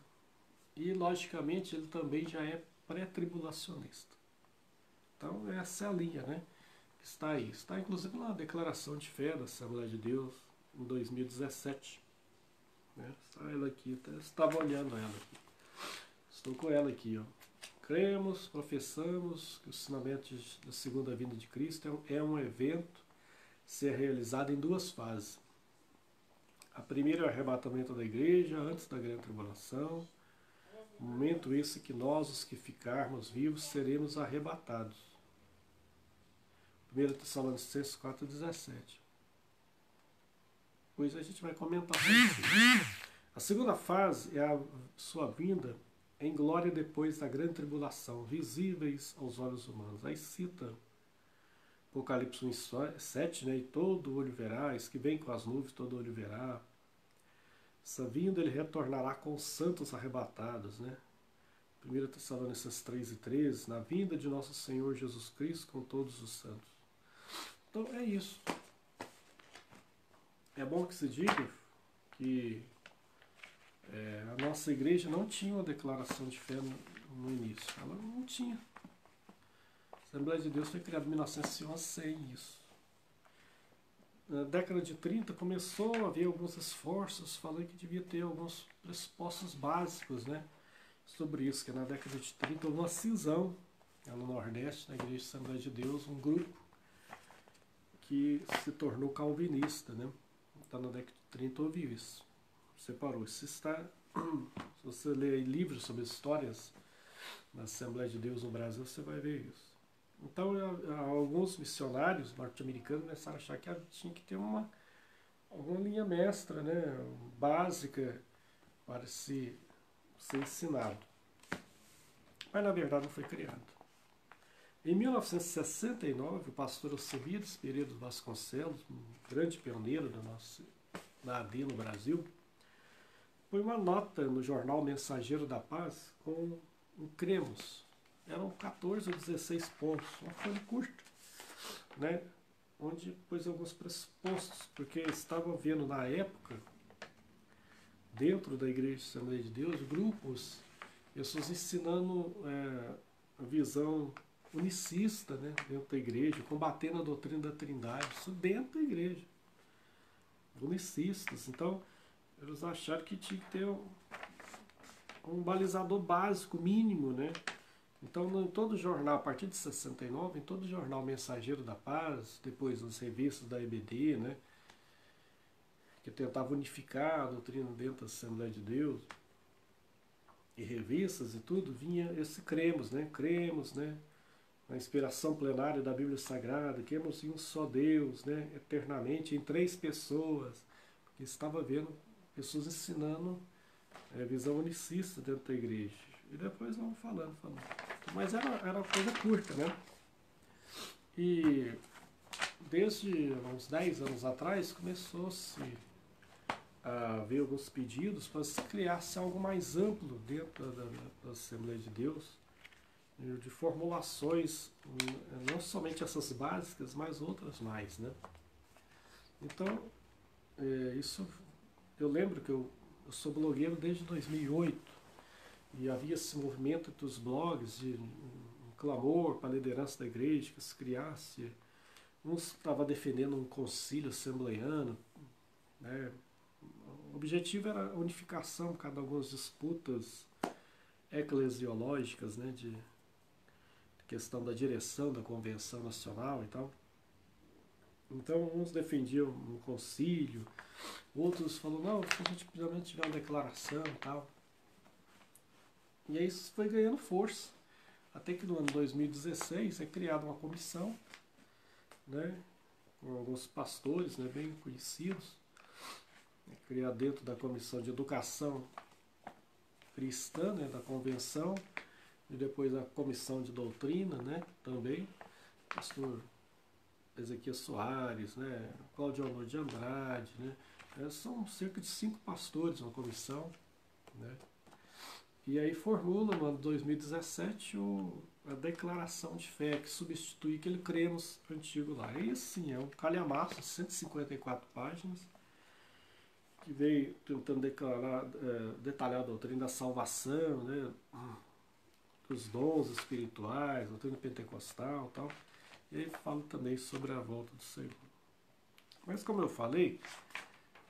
E, logicamente, ele também já é pré-tribulacionista. Então, essa é a linha, né, que está aí. Está, inclusive, na Declaração de Fé da Assembleia de Deus, em 2017. Né? Está ela aqui, estava olhando ela aqui. Estou com ela aqui, ó. Cremos, professamos que o ensinamento da segunda vinda de Cristo é um evento ser realizado em 2 fases. A primeira é o arrebatamento da igreja antes da grande tribulação. Momento esse que nós, os que ficarmos vivos, seremos arrebatados. 1 Tessalonicenses 4,17. Depois a gente vai comentar sobre isso. A segunda fase é a sua vinda em glória depois da grande tribulação, visíveis aos olhos humanos. Aí cita Apocalipse 1:7, né? E todo olho verá, esse que vem com as nuvens, todo olho verá. Essa vinda ele retornará com os santos arrebatados, né? 1 Tessalonicenses 3:13, na vinda de nosso Senhor Jesus Cristo com todos os santos. Então é isso. É bom que se diga que a nossa igreja não tinha uma declaração de fé no início. Ela não tinha. A Assembleia de Deus foi criada em 1911 sem isso. Na década de 30 começou a haver alguns esforços falando que devia ter alguns pressupostos básicos, né, sobre isso, que na década de 30 houve uma cisão no Nordeste, na Igreja Assembleia de Deus, um grupo que se tornou calvinista, né? Então na década de 30 houve isso. Separou. Se você ler livros sobre histórias da Assembleia de Deus no Brasil, você vai ver isso. Então, alguns missionários norte-americanos começaram a achar que tinha que ter alguma linha mestra, né, básica, para ser ensinado. Mas, na verdade, não foi criado. Em 1969, o pastor Alcibiades Pereira Vasconcelos, um grande pioneiro da AD no Brasil, põe uma nota no jornal Mensageiro da Paz com um cremos. Eram 14 ou 16 pontos, uma folha curta, né? Onde pôs alguns pressupostos, porque estavam vendo na época, dentro da Igreja Assembleia de Deus, grupos, pessoas ensinando a visão unicista, né, dentro da igreja, combatendo a doutrina da Trindade, isso dentro da igreja. Unicistas. Então, eles acharam que tinha que ter um balizador básico, mínimo, né? Então, em todo jornal, a partir de 69, em todo jornal Mensageiro da Paz, depois as revistas da EBD, né, que tentava unificar a doutrina dentro da Assembleia de Deus, e revistas e tudo, vinha esse cremos, né? Cremos, né? A inspiração plenária da Bíblia Sagrada, cremos em um só Deus, né? Eternamente, em 3 pessoas, porque estava vendo pessoas ensinando visão unicista dentro da igreja. E depois vamos falando. Mas era coisa curta, né? E desde uns 10 anos atrás começou-se a haver alguns pedidos para se criasse algo mais amplo dentro da Assembleia de Deus, de formulações, não somente essas básicas, mas outras mais, né? Então, isso, eu lembro que eu sou blogueiro desde 2008, e havia esse movimento entre os blogs de um clamor para a liderança da igreja, que se criasse. Uns estavam defendendo um concílio assembleiano, né? O objetivo era a unificação por causa de algumas disputas eclesiológicas, né, de questão da direção da Convenção Nacional e tal. Então, uns defendiam um concílio, outros falaram, não, a gente realmente tiver uma declaração e tal. E aí isso foi ganhando força. Até que no ano 2016 é criada uma comissão, né, com alguns pastores, né, bem conhecidos, criada dentro da Comissão de Educação Cristã, né, da Convenção, e depois a Comissão de Doutrina, né, também, pastor Ezequiel Soares, né, Cláudio Honor de Andrade, né, são cerca de 5 pastores na comissão, né, e aí formula no ano 2017 a declaração de fé, que substitui aquele cremos antigo lá. E assim, é um calhamaço, 154 páginas, que veio tentando detalhar a doutrina da salvação, né, dos dons espirituais, a doutrina pentecostal e tal. E aí fala também sobre a volta do Senhor. Mas como eu falei,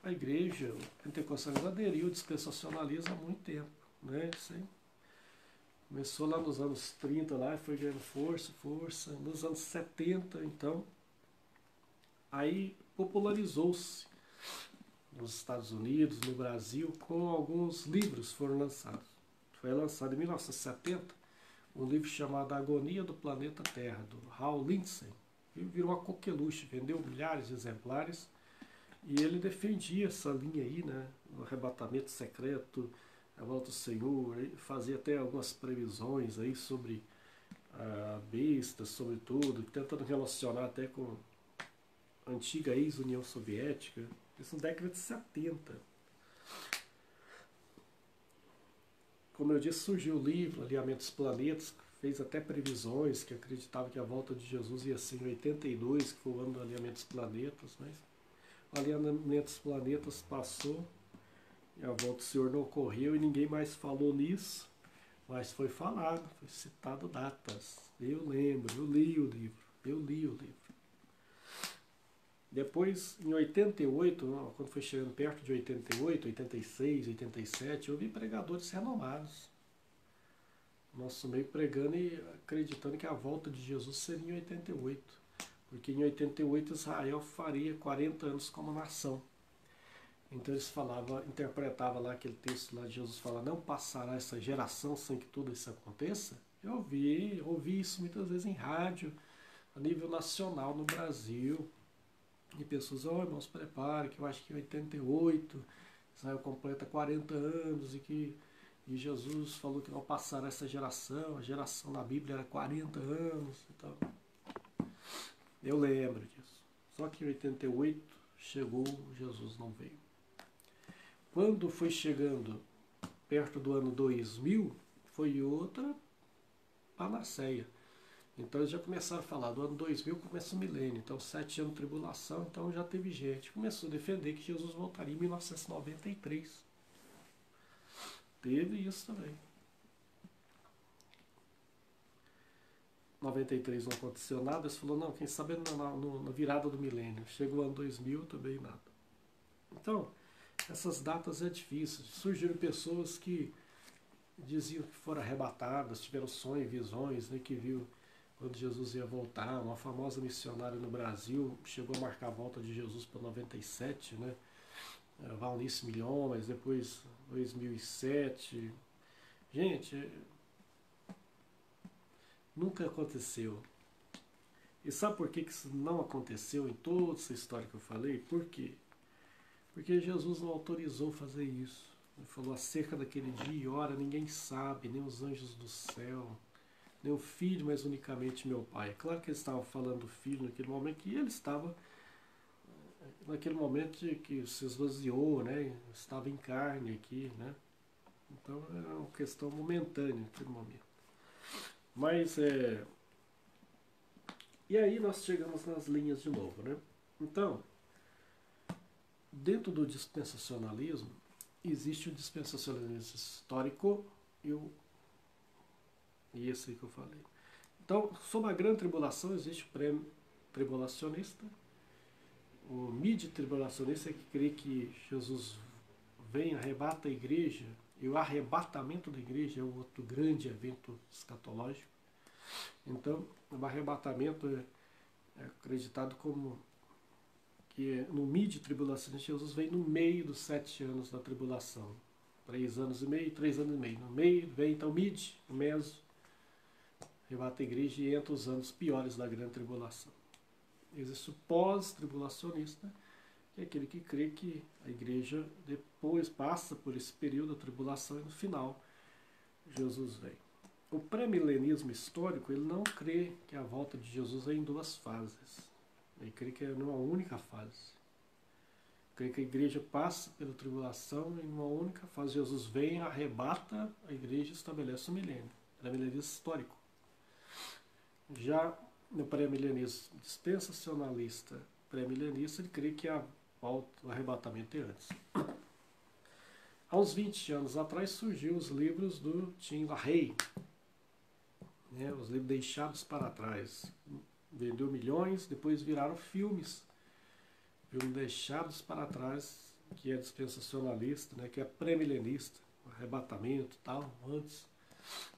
a igreja pentecostal aderiu ao dispensacionalismo há muito tempo, né? Assim, começou lá nos anos 30 lá, foi ganhando força. Nos anos 70, então, aí popularizou-se nos Estados Unidos, no Brasil, com alguns livros foram lançados. Foi lançado em 1970 um livro chamado A Agonia do Planeta Terra, do Hal Lindsey. Ele virou uma coqueluche, vendeu milhares de exemplares. E ele defendia essa linha aí, né? O arrebatamento secreto, a volta do Senhor, ele fazia até algumas previsões aí sobre a besta, sobre tudo, tentando relacionar até com a antiga ex-União Soviética, isso na década de 70. Como eu disse, surgiu o livro Alinhamento dos Planetas, que fez até previsões, que acreditava que a volta de Jesus ia ser em 82, que foi o ano do Alinhamento dos Planetas, mas o Alinhamento dos Planetas passou, e a volta do Senhor não ocorreu e ninguém mais falou nisso, mas foi falado, foi citado datas. Eu lembro, eu li o livro. Depois, em 88, quando foi chegando perto de 88, 86, 87, eu vi pregadores renomados. Nosso meio pregando e acreditando que a volta de Jesus seria em 88. Porque em 88 Israel faria 40 anos como nação. Então eles interpretavam lá aquele texto lá de Jesus fala, não passará essa geração sem que tudo isso aconteça. Eu ouvi isso muitas vezes em rádio, a nível nacional no Brasil. E pessoas, irmãos, prepare, que eu acho que em 88 Israel completa 40 anos e Jesus falou que não passará essa geração, a geração na Bíblia era 40 anos e tal. Eu lembro disso. Só que em 88 chegou, Jesus não veio. Quando foi chegando perto do ano 2000, foi outra panaceia. Então eles já começaram a falar, do ano 2000 começa o milênio, então 7 anos de tribulação, então já teve gente. Começou a defender que Jesus voltaria em 1993. Teve isso também. 93 não aconteceu nada, eles falaram, não, quem sabe na virada do milênio. Chega o ano 2000, também nada. Então, essas datas é difícil. Surgiram pessoas que diziam que foram arrebatadas, tiveram sonhos, visões, né, que viu quando Jesus ia voltar. Uma famosa missionária no Brasil chegou a marcar a volta de Jesus para 97, né? Valnice Milhões, depois 2007. Gente, nunca aconteceu. E sabe por que isso não aconteceu em toda essa história que eu falei? Por quê? Porque Jesus não autorizou fazer isso. Ele falou acerca daquele dia e hora, ninguém sabe, nem os anjos do céu, nem o Filho, mas unicamente meu Pai. É claro que eles estavam falando do Filho naquele momento, que ele estava naquele momento que se esvaziou, né? Estava em carne aqui, né? Então era uma questão momentânea naquele momento. Mas e aí nós chegamos nas linhas de novo, né? Então, dentro do dispensacionalismo, existe o dispensacionalismo histórico e esse aí que eu falei. Então, sobre a grande tribulação, existe o pré-tribulacionista, o mid-tribulacionista é que crê que Jesus vem, arrebata a igreja, e o arrebatamento da igreja é o outro grande evento escatológico. Então, o arrebatamento é acreditado como que no mid-tribulacionista Jesus vem no meio dos 7 anos da tribulação. 3 anos e meio, 3 anos e meio. No meio vem então o mid, o meso, arrebata a igreja e entra os anos piores da grande tribulação. Existe o pós-tribulacionista, que é aquele que crê que a igreja depois passa por esse período da tribulação e no final Jesus vem. O pré-milenismo histórico, ele não crê que a volta de Jesus é em 2 fases. Ele crê que é numa única fase. Crê que a igreja passa pela tribulação e numa única fase. Jesus vem, arrebata a igreja e estabelece o milênio. Pré-milenismo histórico. Já no pré-milenismo dispensacionalista pré-milenista, ele crê que o arrebatamento é antes. Há uns 20 anos atrás surgiu os livros do Tim LaHaye, né, os livros deixados para trás. Vendeu milhões, depois viraram filmes. Filmes deixados para trás, que é dispensacionalista, né, que é pré-milenista, arrebatamento e tal, antes.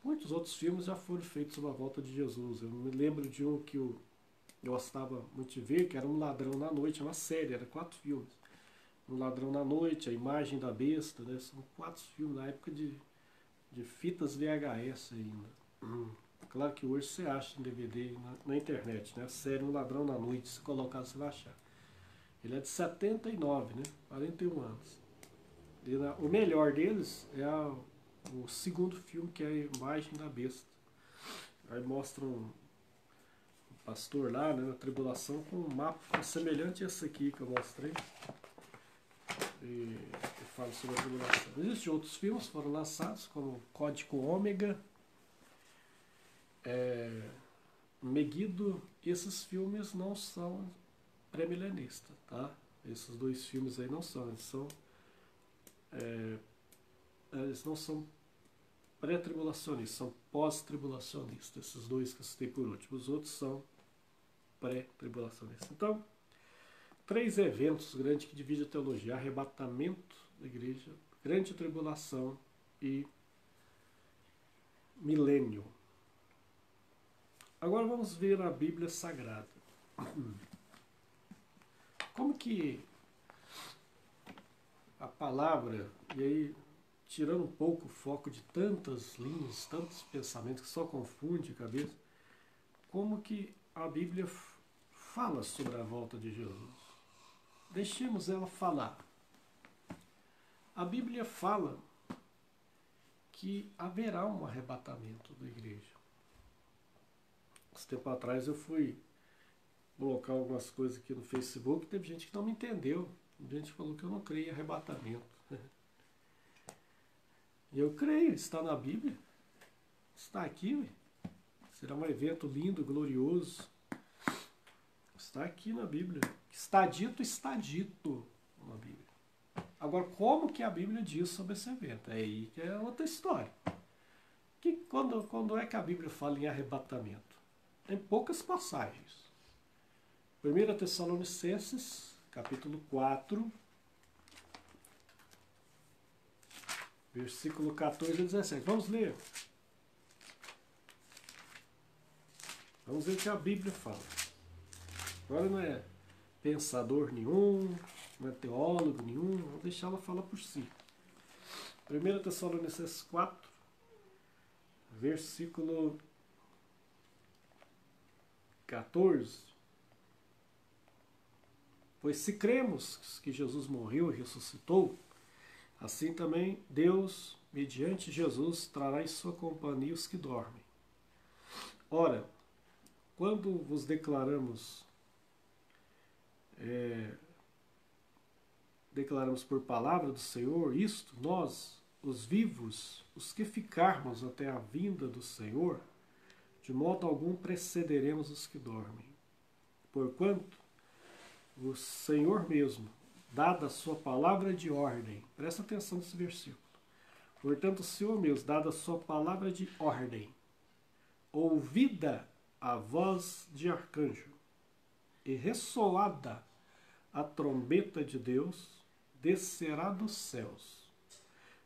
Muitos outros filmes já foram feitos sobre a volta de Jesus. Eu me lembro de um que eu gostava muito de ver, que era Um Ladrão na Noite, é uma série, era 4 filmes. Um Ladrão na Noite, A Imagem da Besta, né? São 4 filmes na época de fitas VHS ainda. Claro que hoje você acha em DVD na internet, né? A série Um Ladrão na Noite, se colocar você vai achar. Ele é de 79, né? 41 anos. O melhor deles é o segundo filme, que é a Imagem da Besta. Aí mostra um pastor lá, né, na tribulação, com um mapa semelhante a esse aqui que eu mostrei. E fala sobre a tribulação. Existem outros filmes que foram lançados, como Código Ômega, Megiddo. Esses filmes não são pré-milenistas, tá? Esses dois filmes aí não são, eles não são pré-tribulacionistas, são pós-tribulacionistas, esses dois que eu citei por último. Os outros são pré-tribulacionistas. Então, 3 eventos grandes que dividem a teologia: arrebatamento da igreja, grande tribulação e milênio. Agora vamos ver a Bíblia Sagrada. Como que a palavra, e aí tirando um pouco o foco de tantas linhas, tantos pensamentos que só confunde a cabeça, como que a Bíblia fala sobre a volta de Jesus? Deixemos ela falar. A Bíblia fala que haverá um arrebatamento da igreja. Esse tempo atrás eu fui colocar algumas coisas aqui no Facebook, teve gente que não me entendeu. Gente falou que eu não creio em arrebatamento. E eu creio, está na Bíblia. Está aqui, ué. Será um evento lindo, glorioso. Está aqui na Bíblia. Está dito na Bíblia. Agora, como que a Bíblia diz sobre esse evento? É aí que é outra história. Quando é que a Bíblia fala em arrebatamento? Em poucas passagens. 1 Tessalonicenses, capítulo 4, versículo 14 a 17. Vamos ler. Vamos ver o que a Bíblia fala. Agora não é pensador nenhum, não é teólogo nenhum, vou deixar ela falar por si. 1 Tessalonicenses 4, versículo 14. Pois se cremos que Jesus morreu e ressuscitou, assim também Deus, mediante Jesus, trará em sua companhia os que dormem. Ora, quando vos declaramos por palavra do Senhor isto, nós, os vivos, os que ficarmos até a vinda do Senhor, de modo algum precederemos os que dormem. Porquanto o Senhor mesmo, dada a sua palavra de ordem, presta atenção nesse versículo, portanto o Senhor mesmo, dada a sua palavra de ordem, ouvida a voz de arcanjo e ressoada a trombeta de Deus, descerá dos céus,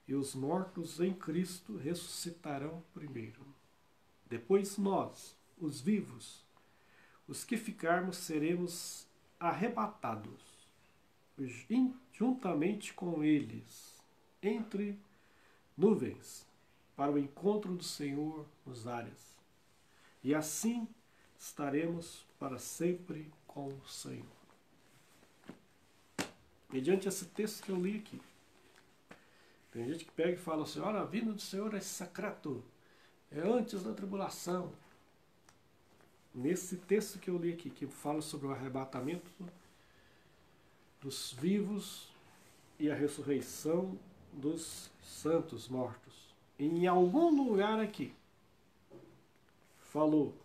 e os mortos em Cristo ressuscitarão primeiro. Depois nós, os vivos, os que ficarmos, seremos arrebatados, juntamente com eles, entre nuvens, para o encontro do Senhor nos ares. E assim estaremos para sempre com o Senhor. Mediante esse texto que eu li aqui, tem gente que pega e fala assim: olha, a vinda do Senhor é secreto, é antes da tribulação. Nesse texto que eu li aqui, que fala sobre o arrebatamento dos vivos e a ressurreição dos santos mortos, em algum lugar aqui falou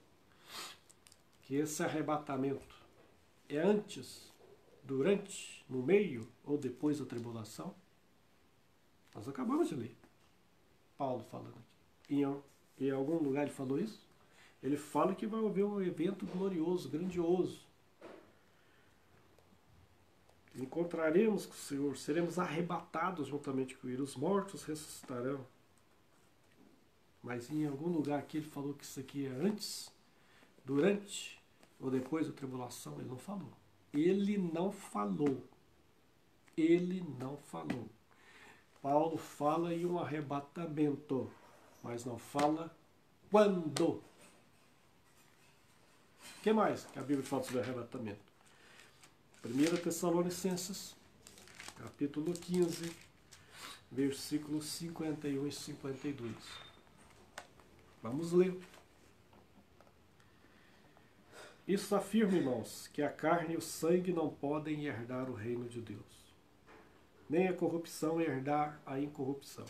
que esse arrebatamento é antes, durante, no meio ou depois da tribulação? Nós acabamos de ler Paulo falando aqui. Em algum lugar ele falou isso? Ele fala que vai haver um evento glorioso, grandioso. Encontraremos com o Senhor, seremos arrebatados juntamente com ele, os mortos ressuscitarão. Mas em algum lugar aqui ele falou que isso aqui é antes, durante ou depois da tribulação. Ele não falou. Ele não falou. Ele não falou. Paulo fala em um arrebatamento, mas não fala quando. O que mais que a Bíblia fala sobre arrebatamento? 1 Tessalonicenses, capítulo 15, versículos 51 e 52. Vamos ler. Isso afirma, irmãos, que a carne e o sangue não podem herdar o reino de Deus, nem a corrupção herdar a incorrupção.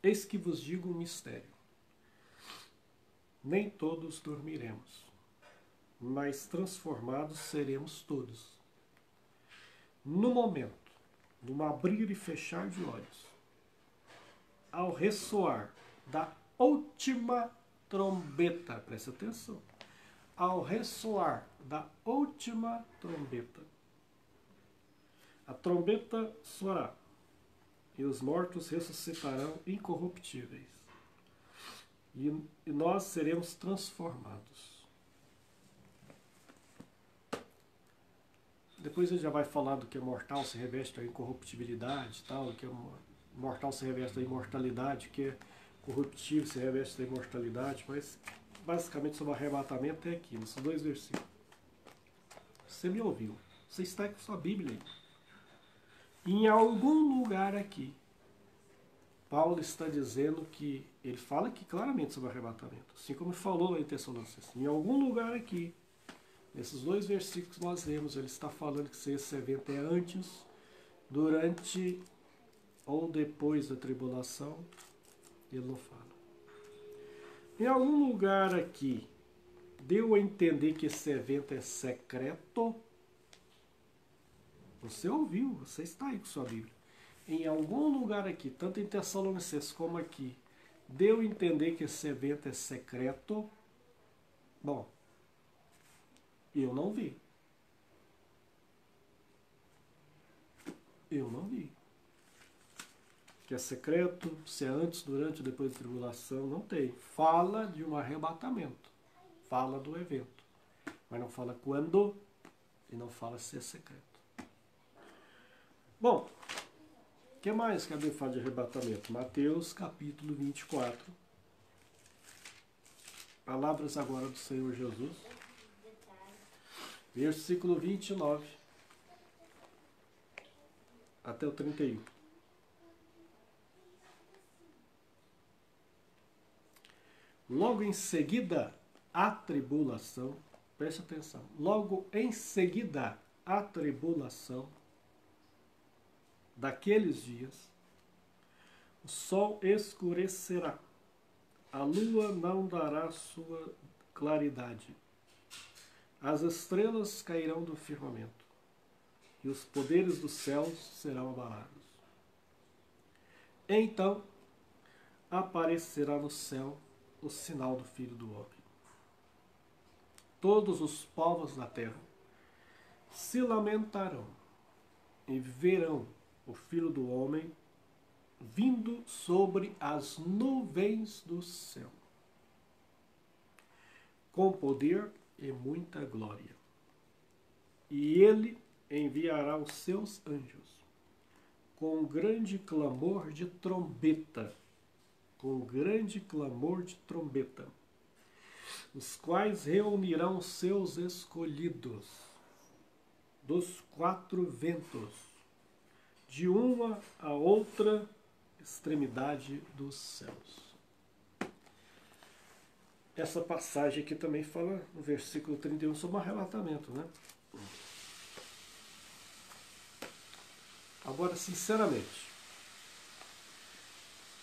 Eis que vos digo um mistério. Nem todos dormiremos, mas transformados seremos todos. No momento, num abrir e fechar de olhos, ao ressoar da última trombeta, presta atenção, ao ressoar da última trombeta, a trombeta soará, e os mortos ressuscitarão incorruptíveis, e nós seremos transformados. Depois ele já vai falar do que é mortal se reveste da incorruptibilidade, tal, do que é mortal se reveste da imortalidade, que é corruptível se reveste da imortalidade, mas basicamente sobre o arrebatamento é aqui, nesses dois versículos. Você me ouviu? Você está com sua Bíblia aí. Em algum lugar aqui, Paulo está dizendo que, ele fala aqui claramente sobre o arrebatamento, assim como falou em Tessalonicenses. Em algum lugar aqui, nesses dois versículos que nós lemos, ele está falando que se esse evento é antes, durante ou depois da tribulação, ele não fala. Em algum lugar aqui, deu a entender que esse evento é secreto? Você ouviu, você está aí com sua Bíblia. Em algum lugar aqui, tanto em Tessalonicenses como aqui, deu a entender que esse evento é secreto? Bom, eu não vi. Eu não vi. Que é secreto, se é antes, durante ou depois da tribulação, não tem. Fala de um arrebatamento. Fala do evento. Mas não fala quando e não fala se é secreto. Bom, o que mais que a Bíblia fala de arrebatamento? Mateus capítulo 24. Palavras agora do Senhor Jesus. Versículo 29 até o 31. Logo em seguida, a tribulação, preste atenção, logo em seguida, a tribulação daqueles dias, o sol escurecerá, a lua não dará sua claridade, as estrelas cairão do firmamento, e os poderes dos céus serão abalados. Então aparecerá no céu o sinal do Filho do Homem. Todos os povos da terra se lamentarão e verão o Filho do Homem vindo sobre as nuvens do céu, com poder e muita glória. E ele enviará os seus anjos com grande clamor de trombeta, os quais reunirão seus escolhidos dos quatro ventos, de uma a outra extremidade dos céus. Essa passagem aqui também fala no versículo 31 sobre o arrebatamento, né? Agora, sinceramente,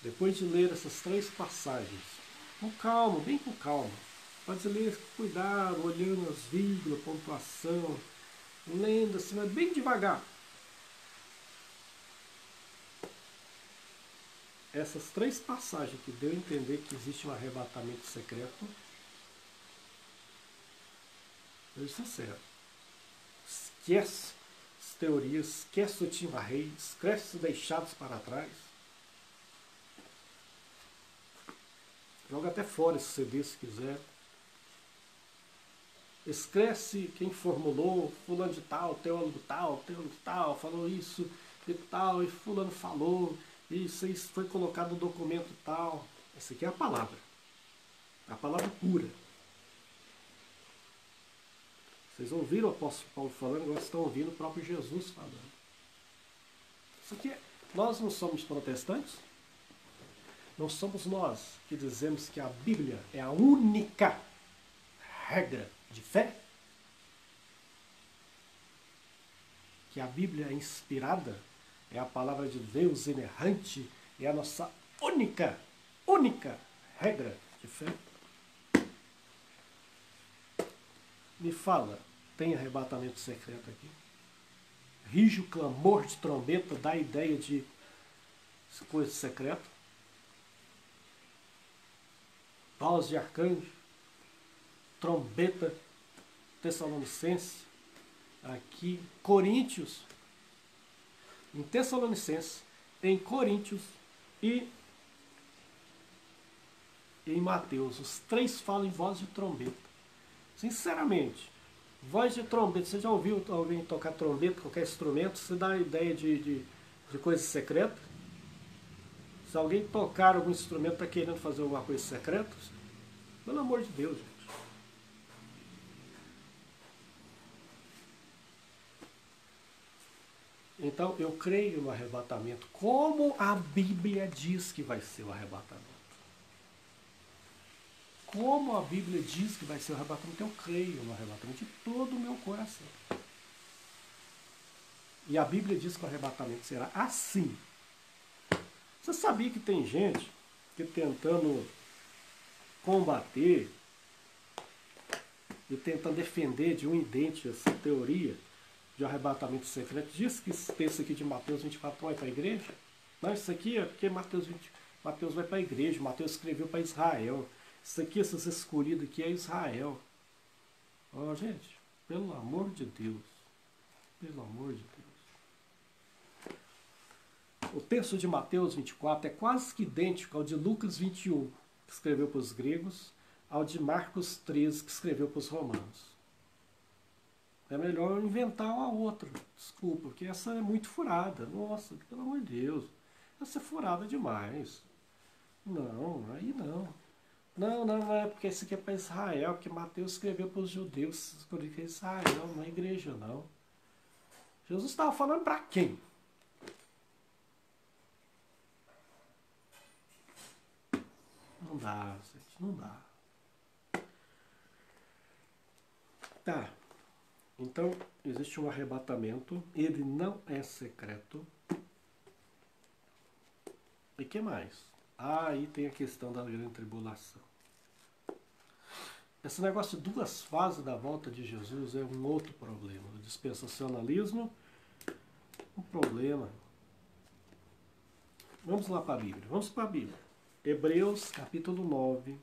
depois de ler essas três passagens, com calma, bem com calma, pode ler com cuidado, olhando as vírgulas, pontuação, lendo assim, mas bem devagar. Essas três passagens que deu a entender que existe um arrebatamento secreto, eu sou sincero, esquece as teorias, esquece o Tim LaHaye, esquece os deixados para trás. Joga até fora esse CD se quiser. Esquece quem formulou, fulano de tal, teólogo tal, falou isso e tal, e fulano falou, e isso foi colocado no documento tal. Essa aqui é a palavra pura. Vocês ouviram o apóstolo Paulo falando, agora estão ouvindo o próprio Jesus falando. Isso aqui, nós não somos protestantes? Não somos nós que dizemos que a Bíblia é a única regra de fé? Que a Bíblia é inspirada, é a palavra de Deus inerrante, é a nossa única regra de fé? Me fala, tem arrebatamento secreto aqui? Rige o clamor de trombeta, dá a ideia de coisa secreta? Voz de arcanjo, trombeta, Tessalonicense, aqui, Coríntios, em Tessalonicense, em Coríntios e em Mateus. Os três falam em voz de trombeta. Sinceramente, voz de trombeta, você já ouviu alguém tocar trombeta, qualquer instrumento? Você dá a ideia de coisa secreta? Se alguém tocar algum instrumento, está querendo fazer alguma coisa secreta? Pelo amor de Deus, gente. Então, eu creio no arrebatamento, como a Bíblia diz que vai ser o arrebatamento. Como a Bíblia diz que vai ser o arrebatamento, eu creio no arrebatamento de todo o meu coração. E a Bíblia diz que o arrebatamento será assim. Você sabia que tem gente que tentando combater e tentando defender de um idente essa teoria de arrebatamento secreto, diz que esse texto aqui de Mateus 24 vai para a igreja? Não, isso aqui é porque Mateus vai para a igreja, Mateus escreveu para Israel. Isso aqui, esses escolhidos aqui é Israel. Ó, gente, pelo amor de Deus. Pelo amor de Deus. O texto de Mateus 24 é quase que idêntico ao de Lucas 21, que escreveu para os gregos, ao de Marcos 13, que escreveu para os romanos. É melhor inventar uma outra, desculpa, porque essa é muito furada. Nossa, pelo amor de Deus. Essa é furada demais. Não, aí não. Não é porque isso aqui é para Israel, porque Mateus escreveu para os judeus, escolheu que é Israel, não é igreja, não. Jesus estava falando para quem? Não dá, gente, não dá. Tá, então existe um arrebatamento, ele não é secreto. E que mais? Aí tem a questão da grande tribulação. Esse negócio de duas fases da volta de Jesus é um outro problema. O dispensacionalismo, um problema. Vamos lá para a Bíblia. Vamos para a Bíblia. Hebreus, capítulo 9,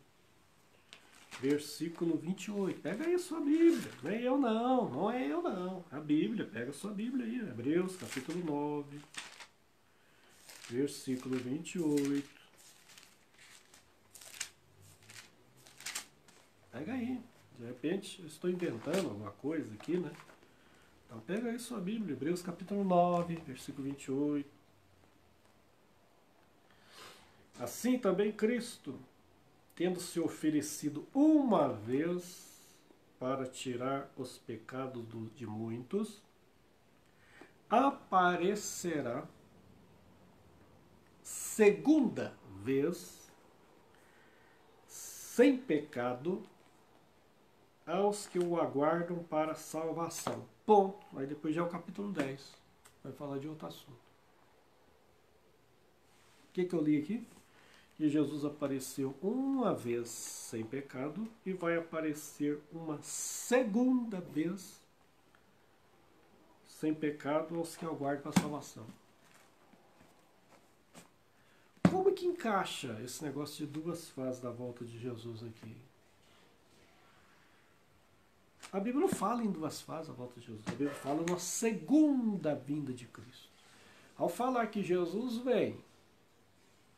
versículo 28. Pega aí a sua Bíblia. Não é eu não, não é eu não. A Bíblia, pega a sua Bíblia aí. Hebreus, capítulo 9, versículo 28. Pega aí. De repente, eu estou inventando alguma coisa aqui, né? Então pega aí sua Bíblia, Hebreus capítulo 9, versículo 28. Assim também Cristo, tendo se oferecido uma vez para tirar os pecados de muitos, aparecerá segunda vez, sem pecado, aos que o aguardam para a salvação. Ponto. Aí depois já é o capítulo 10. Vai falar de outro assunto. O que eu li aqui? Que Jesus apareceu uma vez sem pecado e vai aparecer uma segunda vez sem pecado aos que aguardam para a salvação. Como que encaixa esse negócio de duas fases da volta de Jesus aqui? A Bíblia não fala em duas fases a volta de Jesus. A Bíblia fala na segunda vinda de Cristo. Ao falar que Jesus vem,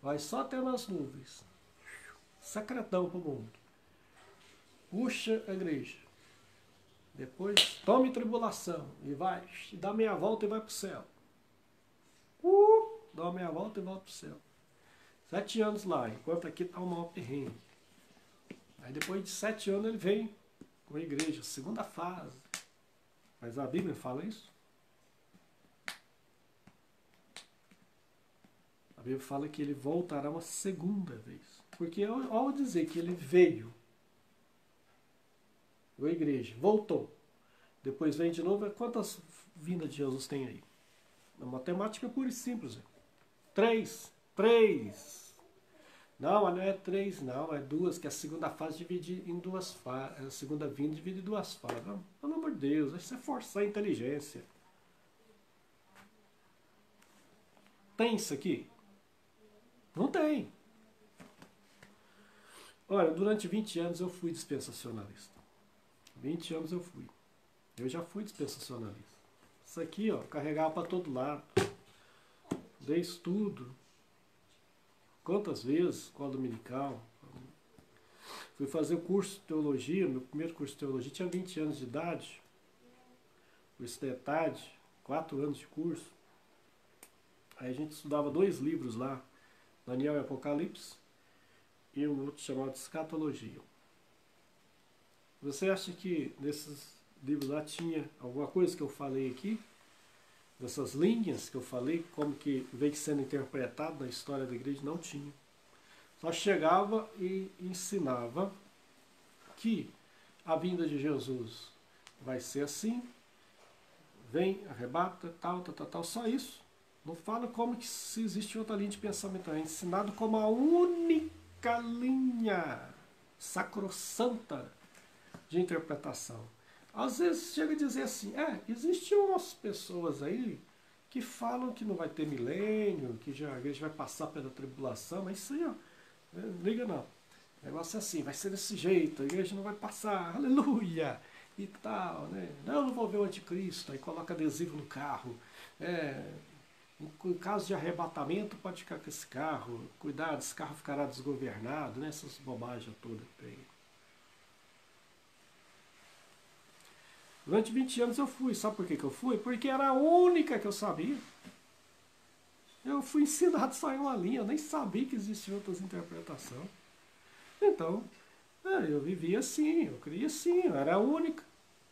vai só até nas nuvens, secretão para o mundo, puxa a igreja, depois tome tribulação e vai, dá meia volta e vai para o céu. Dá uma meia volta e volta para o céu. 7 anos lá, enquanto aqui está o maior perrengue. Aí depois de 7 anos ele vem com a igreja, segunda fase. Mas a Bíblia fala isso? A Bíblia fala que ele voltará uma segunda vez. Porque ao dizer que ele veio, a igreja voltou, depois vem de novo, quantas vindas de Jesus tem aí? A matemática é pura e simples. 3. 3. Não, mas não é 3, não, é 2, que a segunda fase divide em duas fases. A segunda vinda divide em duas fases. Não, pelo amor de Deus, isso é forçar a inteligência. Tem isso aqui? Não tem. Olha, durante 20 anos eu fui dispensacionalista. 20 anos eu fui. Eu já fui dispensacionalista. Isso aqui, ó, carregava para todo lado. Dei estudo. Quantas vezes? Escola dominical. Fui fazer o curso de teologia, meu primeiro curso de teologia, tinha 20 anos de idade. Curso de ETAD, 4 anos de curso. Aí a gente estudava 2 livros lá, Daniel e Apocalipse, e um outro chamado Escatologia. Você acha que nesses livros lá tinha alguma coisa que eu falei aqui? Dessas linhas que eu falei, como que veio sendo interpretado na história da igreja? Não tinha. Só chegava e ensinava que a vinda de Jesus vai ser assim, vem, arrebata, tal, só isso. Não fala como que se existe outra linha de pensamento. É ensinado como a única linha sacrossanta de interpretação. Às vezes chega a dizer assim, existem umas pessoas aí que falam que não vai ter milênio, que já a igreja vai passar pela tribulação, mas isso aí, ó, não liga não. O negócio é assim, vai ser desse jeito, a igreja não vai passar, aleluia, e tal, né? Não vou ver o anticristo, aí coloca adesivo no carro. Em caso de arrebatamento, pode ficar com esse carro, cuidado, esse carro ficará desgovernado, né? Essas bobagens todas que tem. Durante 20 anos eu fui. Sabe por que eu fui? Porque era a única que eu sabia. Eu fui ensinado só em uma linha, eu nem sabia que existiam outras interpretações. Então, eu vivia assim, eu cria assim, eu era a única.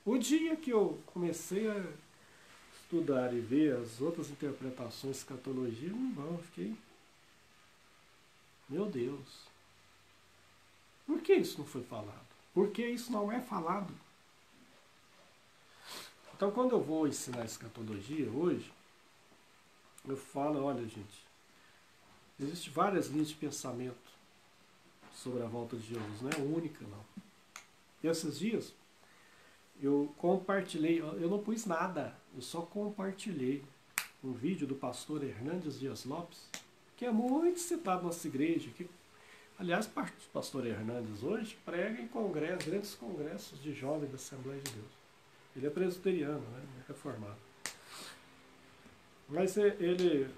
O dia que eu comecei a estudar e ver as outras interpretações de escatologia, eu fiquei... Meu Deus. Por que isso não foi falado? Por que isso não é falado? Então, quando eu vou ensinar escatologia hoje, eu falo, olha, gente, existem várias linhas de pensamento sobre a volta de Jesus, não é única, não. E esses dias, eu compartilhei, eu não pus nada, eu só compartilhei um vídeo do pastor Hernandes Dias Lopes, que é muito citado na nossa igreja, que, aliás, o pastor Hernandes hoje prega em congressos, grandes congressos de jovens da Assembleia de Deus. Ele é presbiteriano, né? É reformado. Mas ele,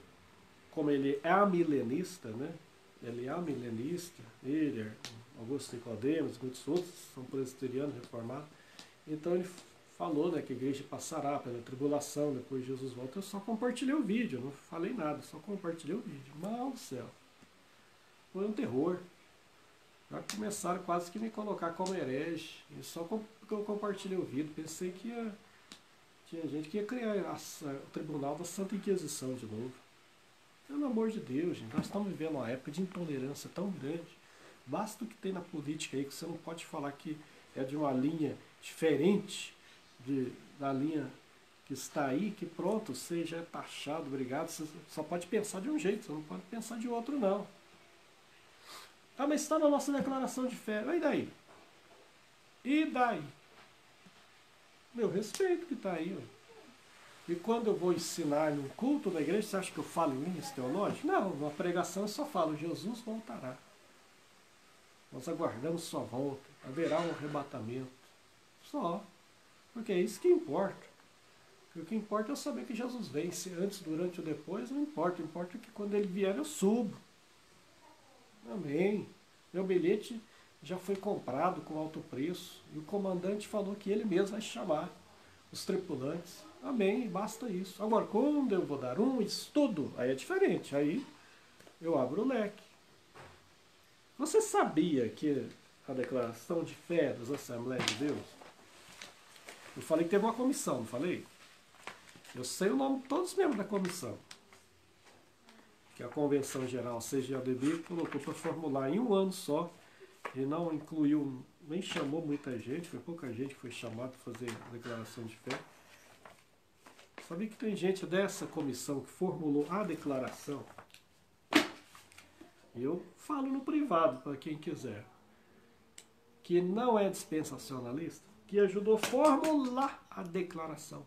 como ele é amilenista, né? Ele é amilenista, ele, Augusto Nicodemos, muitos outros são presbiterianos, reformados. Então ele falou, né, que a igreja passará pela tribulação, depois Jesus volta. Eu só compartilhei o vídeo, não falei nada, só compartilhei o vídeo. Mal do céu. Foi um terror. Já começaram quase que me colocar como herege. E só porque eu compartilhei o vídeo, pensei que tinha gente que ia criar o tribunal da Santa Inquisição de novo. Pelo amor de Deus, gente, nós estamos vivendo uma época de intolerância tão grande. Basta o que tem na política aí, que você não pode falar que é de uma linha diferente da linha que está aí, que pronto, você já é taxado, obrigado. Você só pode pensar de um jeito, você não pode pensar de outro, não. Ah, mas está na nossa declaração de fé. E daí? E daí? Meu respeito que está aí. Ó. E quando eu vou ensinar no culto da igreja, você acha que eu falo em linhas teológicas? Não, na pregação eu só falo, Jesus voltará. Nós aguardamos sua volta. Haverá um arrebatamento. Só. Porque é isso que importa. Porque o que importa é saber que Jesus vem. Se antes, durante ou depois, não importa. Importa que quando ele vier eu subo. Amém. Meu bilhete já foi comprado com alto preço. E o comandante falou que ele mesmo vai chamar os tripulantes. Amém. Basta isso. Agora, quando eu vou dar um estudo, aí é diferente. Aí eu abro o leque. Você sabia que a declaração de fé das Assembleias de Deus, Eu falei que teve uma comissão, não falei? Eu sei o nome de todos os membros da comissão. Que a Convenção Geral CGADB colocou para formular em um ano só, e não incluiu, nem chamou muita gente, foi pouca gente que foi chamada para fazer a declaração de fé. Sabia que tem gente dessa comissão que formulou a declaração? Eu falo no privado para quem quiser, que não é dispensacionalista, que ajudou a formular a declaração.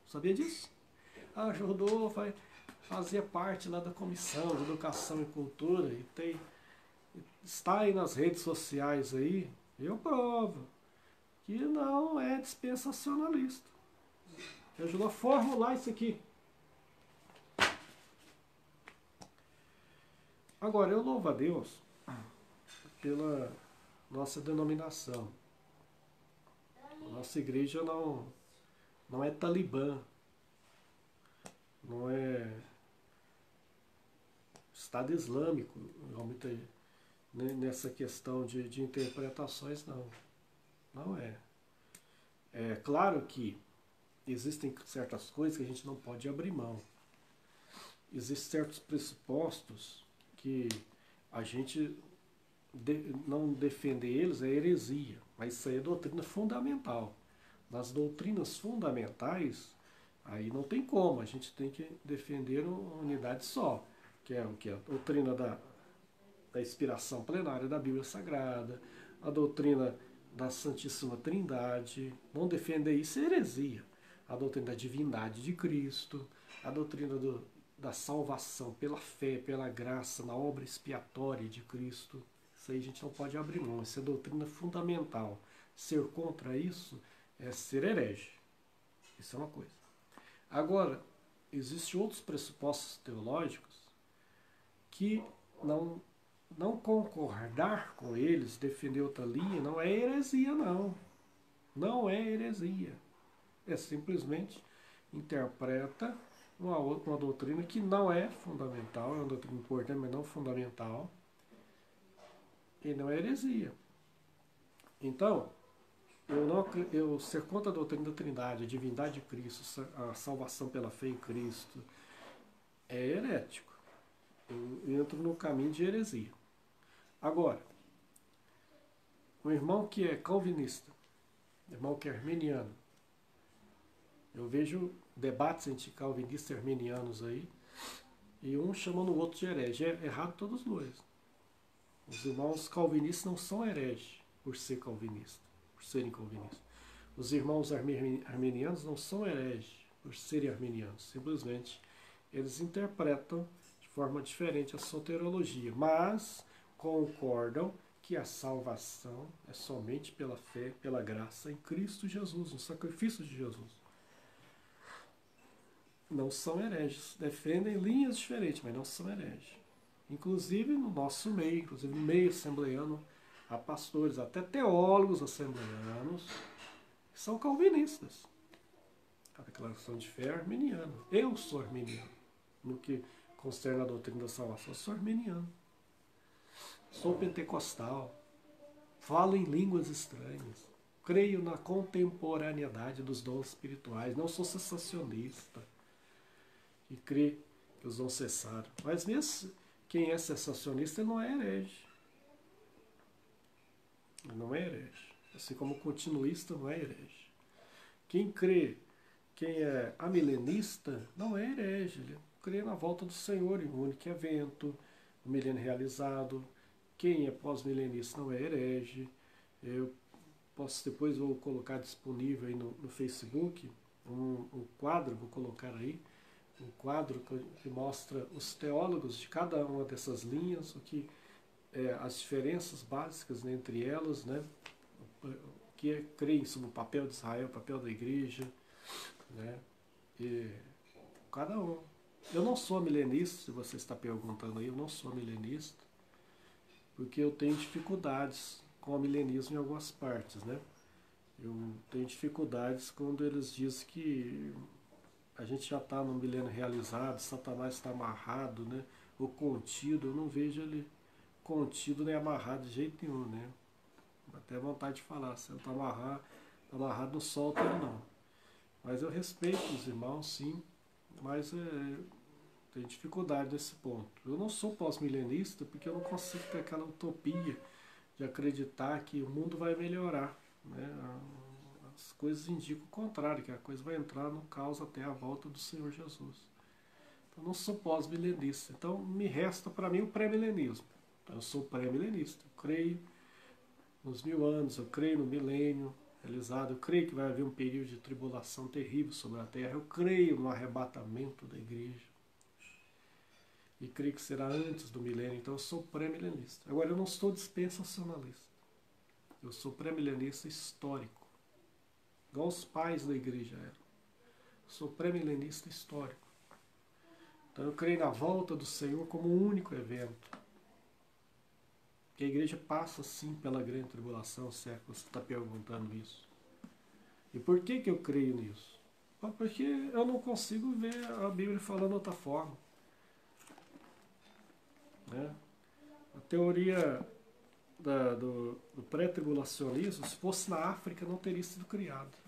Sabia disso? Ajudou, fazia parte lá da comissão de Educação e Cultura e está aí nas redes sociais aí, eu provo que não é dispensacionalista. Que ajudou a formular isso aqui. Agora, eu louvo a Deus pela nossa denominação. A nossa igreja não é talibã, não é Estado Islâmico, nessa questão de interpretações, não. Não é. É claro que existem certas coisas que a gente não pode abrir mão. Existem certos pressupostos que a gente não defender eles é heresia, mas isso aí é doutrina fundamental. Nas doutrinas fundamentais, aí não tem como, a gente tem que defender uma unidade só, que é o que? A doutrina da inspiração plenária da Bíblia Sagrada, a doutrina da Santíssima Trindade. Não defender isso é heresia. A doutrina da divindade de Cristo, a doutrina da salvação pela fé, pela graça, na obra expiatória de Cristo. Isso aí a gente não pode abrir mão, isso é doutrina fundamental. Ser contra isso é ser herege. Isso é uma coisa. Agora, existem outros pressupostos teológicos que não concordar com eles, defender outra linha, não é heresia, não. Não é heresia. É simplesmente interpreta uma doutrina que não é fundamental, é uma doutrina importante, mas não fundamental, e não é heresia. Então, eu ser contra a doutrina da Trindade, a divindade de Cristo, a salvação pela fé em Cristo, é herético. Eu entro no caminho de heresia. Agora, o irmão que é calvinista, o irmão que é arminiano, eu vejo debates entre calvinistas e arminianos aí, e um chamando o outro de herege. É errado todos dois. Os irmãos calvinistas não são hereges por ser calvinista, por serem calvinistas. Os irmãos arminianos não são hereges por serem arminianos. Simplesmente eles interpretam de forma diferente a soteriologia, mas concordam que a salvação é somente pela fé, pela graça em Cristo Jesus, no sacrifício de Jesus. Não são hereges, defendem linhas diferentes, mas não são hereges. Inclusive no nosso meio, inclusive no meio assembleiano, há pastores, até teólogos assembleianos, que são calvinistas. A declaração de fé é arminiana. Eu sou arminiano. No que concerne a doutrina da salvação, eu sou arminiano. Sou pentecostal. Falo em línguas estranhas. Creio na contemporaneidade dos dons espirituais. Não sou cessacionista. E crê que os dons cessaram. Mas mesmo quem é cessacionista não é herege. Não é herege. Assim como continuista não é herege. Quem crê, quem é amilenista, não é herege. Ele crê na volta do Senhor em um único evento, o milênio realizado. Quem é pós-milenista não é herege. Eu posso depois vou colocar disponível aí no Facebook um quadro, vou colocar aí, um quadro que mostra os teólogos de cada uma dessas linhas, as diferenças básicas, né, entre elas, né, que creem sobre o papel de Israel, o papel da igreja, né, e cada um. Eu não sou milenista, se você está perguntando aí, eu não sou milenista, porque eu tenho dificuldades com o milenismo em algumas partes, né. Eu tenho dificuldades quando eles dizem que a gente já está no milênio realizado, Satanás está amarrado, né, ou contido. Eu não vejo ele contido nem amarrado de jeito nenhum, né. Até vontade de falar, se ele está amarrado, amarrado, não solta ele não. Mas eu respeito os irmãos, sim, mas tem dificuldade nesse ponto. Eu não sou pós-milenista porque eu não consigo ter aquela utopia de acreditar que o mundo vai melhorar, né? As coisas indicam o contrário, que a coisa vai entrar no caos até a volta do Senhor Jesus. Então, eu não sou pós-milenista. Então, me resta para mim o pré-milenismo. Então, eu sou pré-milenista. Eu creio nos 1000 anos, eu creio no milênio realizado, eu creio que vai haver um período de tribulação terrível sobre a terra, eu creio no arrebatamento da igreja. E creio que será antes do milênio, então eu sou pré-milenista. Agora, eu não sou dispensacionalista. Eu sou pré-milenista histórico. Igual os pais da igreja eram. Eu sou pré-milenista histórico. Então eu creio na volta do Senhor como um único evento. Que a igreja passa sim pela grande tribulação, se é que você está perguntando isso. E por que eu creio nisso? Porque eu não consigo ver a Bíblia falando de outra forma. Né? A teoria do pré-tribulacionismo, se fosse na África, não teria sido criada.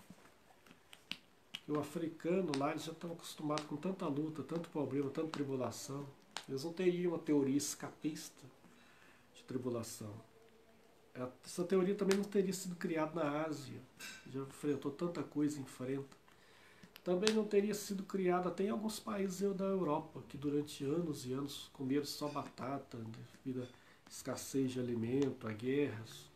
O africano lá, eles já estão acostumados com tanta luta, tanto problema, tanta tribulação. Eles não teriam uma teoria escapista de tribulação. Essa teoria também não teria sido criada na Ásia. Já enfrentou tanta coisa, enfrenta. Também não teria sido criada até em alguns países da Europa, que durante anos e anos comeram só batata, devido à escassez de alimento, a guerras.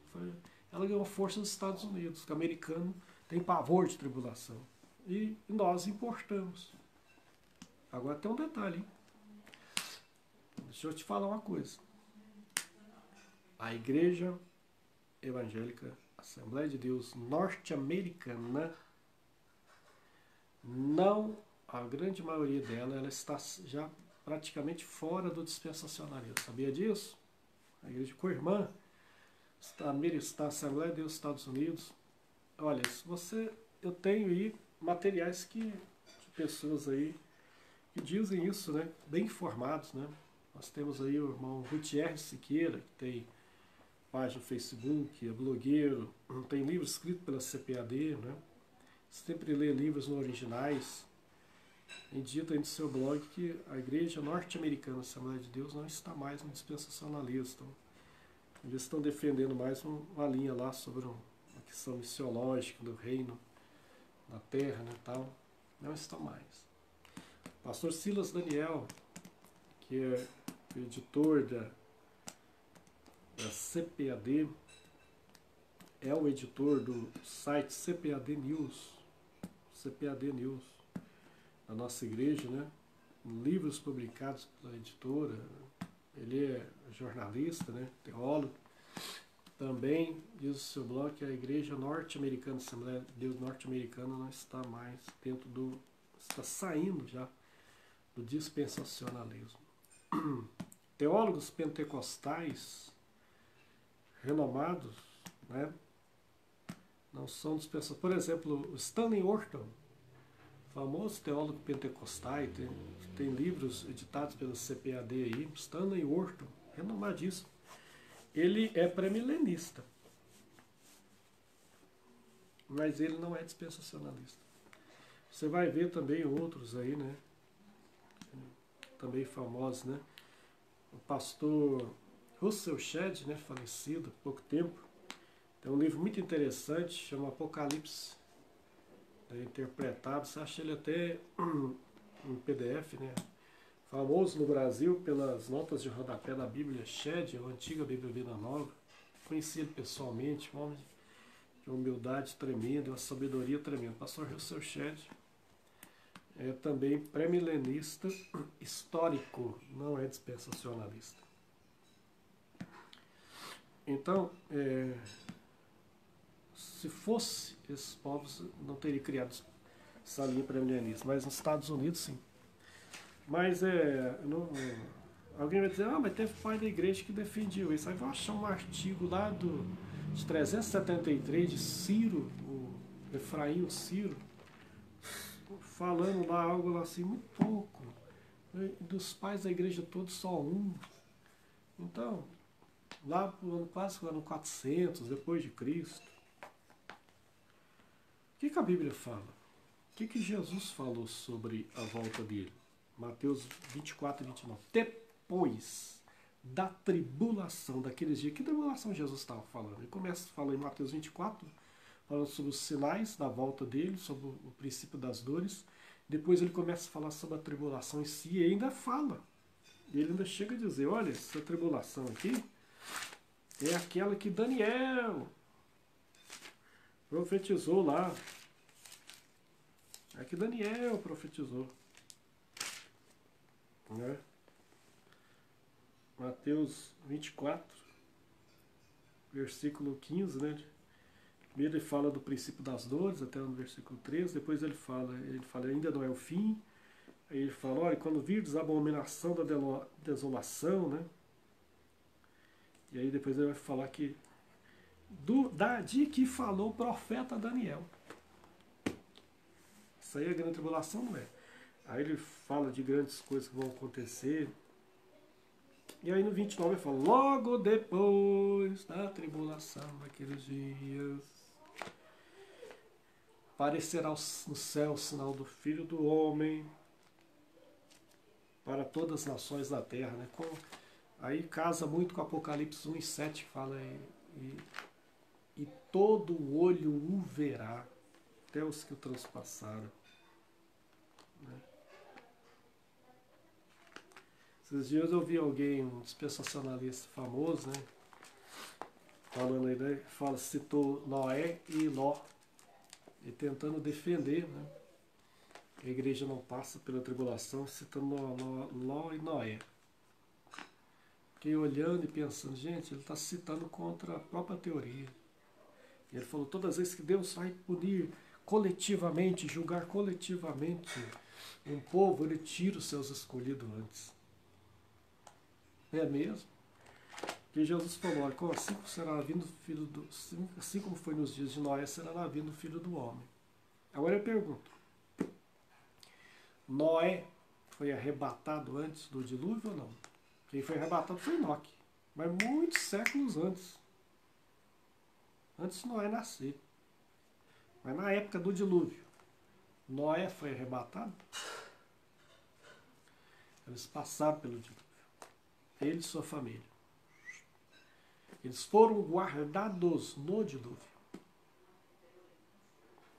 Ela ganhou força nos Estados Unidos, que o americano tem pavor de tribulação. E nós importamos. Agora tem um detalhe, hein? Deixa eu te falar uma coisa. A Igreja Evangélica Assembleia de Deus norte-americana, não, a grande maioria dela, ela está já praticamente fora do dispensacionalismo. Sabia disso? A igreja co-irmã está a Assembleia de Deus dos Estados Unidos. Olha, eu tenho aí materiais de pessoas aí que dizem isso, né? Bem informados, né? Nós temos aí o irmão Gutierrez Siqueira, que tem página no Facebook, é blogueiro, tem livros escritos pela CPAD, né? Sempre lê livros no originais. Indita aí no seu blog que a Igreja Norte-Americana Assembleia de Deus não está mais no dispensacionalismo. Eles estão defendendo mais uma linha lá sobre uma questão missiológica do reino na terra, né, tal. Não estão mais. Pastor Silas Daniel, que é o editor da CPAD, é o editor do site CPAD News, da nossa igreja, né? Livros publicados pela editora. Ele é jornalista, né? Teólogo. Também diz o seu blog que a Igreja Norte-Americana, Assembleia de Deus Norte-Americana, não está mais está saindo já do dispensacionalismo. Teólogos pentecostais renomados, né? Não são dispensacionalistas. Por exemplo, o Stanley Orton, famoso teólogo pentecostal, tem livros editados pela CPAD aí, Stanley Orton, renomadíssimo. Ele é pré-milenista, mas ele não é dispensacionalista. Você vai ver também outros aí, né? Também famosos, né? O pastor Russell Shedd, né? Falecido há pouco tempo. Tem um livro muito interessante, chama Apocalipse, né? Interpretado. Você acha ele até em PDF, né? Famoso no Brasil pelas notas de rodapé da Bíblia Shedd, a antiga Bíblia Vida Nova. Conheci ele pessoalmente, um homem de humildade tremenda, uma sabedoria tremenda. Pastor Russell Shedd é também pré-milenista histórico, não é dispensacionalista. Então, se fosse esses povos, não teria criado essa linha pré-milenista, mas nos Estados Unidos, sim. Mas alguém vai dizer, mas teve pai da igreja que defendia isso. Aí vai achar um artigo lá de 373 de Ciro, o Efraim Ciro, falando lá algo lá assim, muito pouco. Dos pais da igreja todos, só um. Então, lá quase no ano 400, depois de Cristo. que a Bíblia fala? O que Jesus falou sobre a volta dele? Mateus 24 e 29. Depois da tribulação daqueles dias. Que tribulação Jesus estava falando? Ele começa a falar em Mateus 24, falando sobre os sinais da volta dele, sobre o princípio das dores. Depois ele começa a falar sobre a tribulação em si e ainda fala. E ele ainda chega a dizer, olha, essa tribulação aqui é aquela que Daniel profetizou lá. É que Daniel profetizou. Né? Mateus 24, versículo 15, né? Primeiro ele fala do princípio das dores, até no versículo 13, depois ele fala, ainda não é o fim. Aí ele fala, olha, quando virdes a abominação da desolação, né? E aí depois ele vai falar que de que falou o profeta Daniel. Isso aí é a grande tribulação, não é? Aí ele fala de grandes coisas que vão acontecer. E aí no 29 ele fala, logo depois da tribulação daqueles dias, aparecerá no céu o sinal do Filho do Homem para todas as nações da terra. Né? Aí casa muito com Apocalipse 1 e 7, que fala e todo olho o verá, até os que o transpassaram. Né? Esses dias eu vi alguém, um dispensacionalista famoso, né? Falando aí, né? Citou Noé e Ló, e tentando defender, né? A igreja não passa pela tribulação, citando Ló e Noé. Fiquei olhando e pensando, gente, ele está citando contra a própria teoria. E ele falou, todas as vezes que Deus vai punir coletivamente, julgar coletivamente um povo, ele tira os seus escolhidos antes. É mesmo? Porque Jesus falou, olha, assim será vindo o filho do... Assim como foi nos dias de Noé, será vindo o Filho do Homem. Agora eu pergunto, Noé foi arrebatado antes do dilúvio ou não? Quem foi arrebatado foi Enoque, mas muitos séculos antes. Antes de Noé nascer. Mas na época do dilúvio, Noé foi arrebatado? Eles passaram pelo dilúvio. Ele e sua família. Eles foram guardados no dilúvio.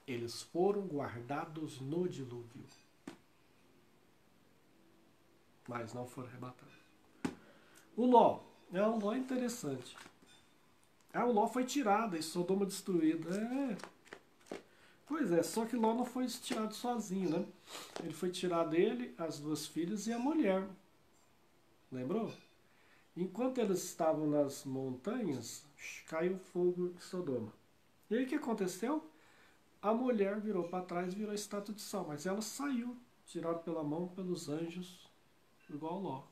Eles foram guardados no dilúvio. Mas não foram arrebatados. O Ló. Um Ló interessante. O Ló foi tirado e Sodoma destruída. Pois é, só que Ló não foi tirado sozinho, né? Ele foi tirado ele, as duas filhas e a mulher. Lembrou? Enquanto eles estavam nas montanhas, caiu fogo em Sodoma. E aí o que aconteceu? A mulher virou para trás e virou estátua de sal, mas ela saiu, tirada pela mão pelos anjos, igual Ló.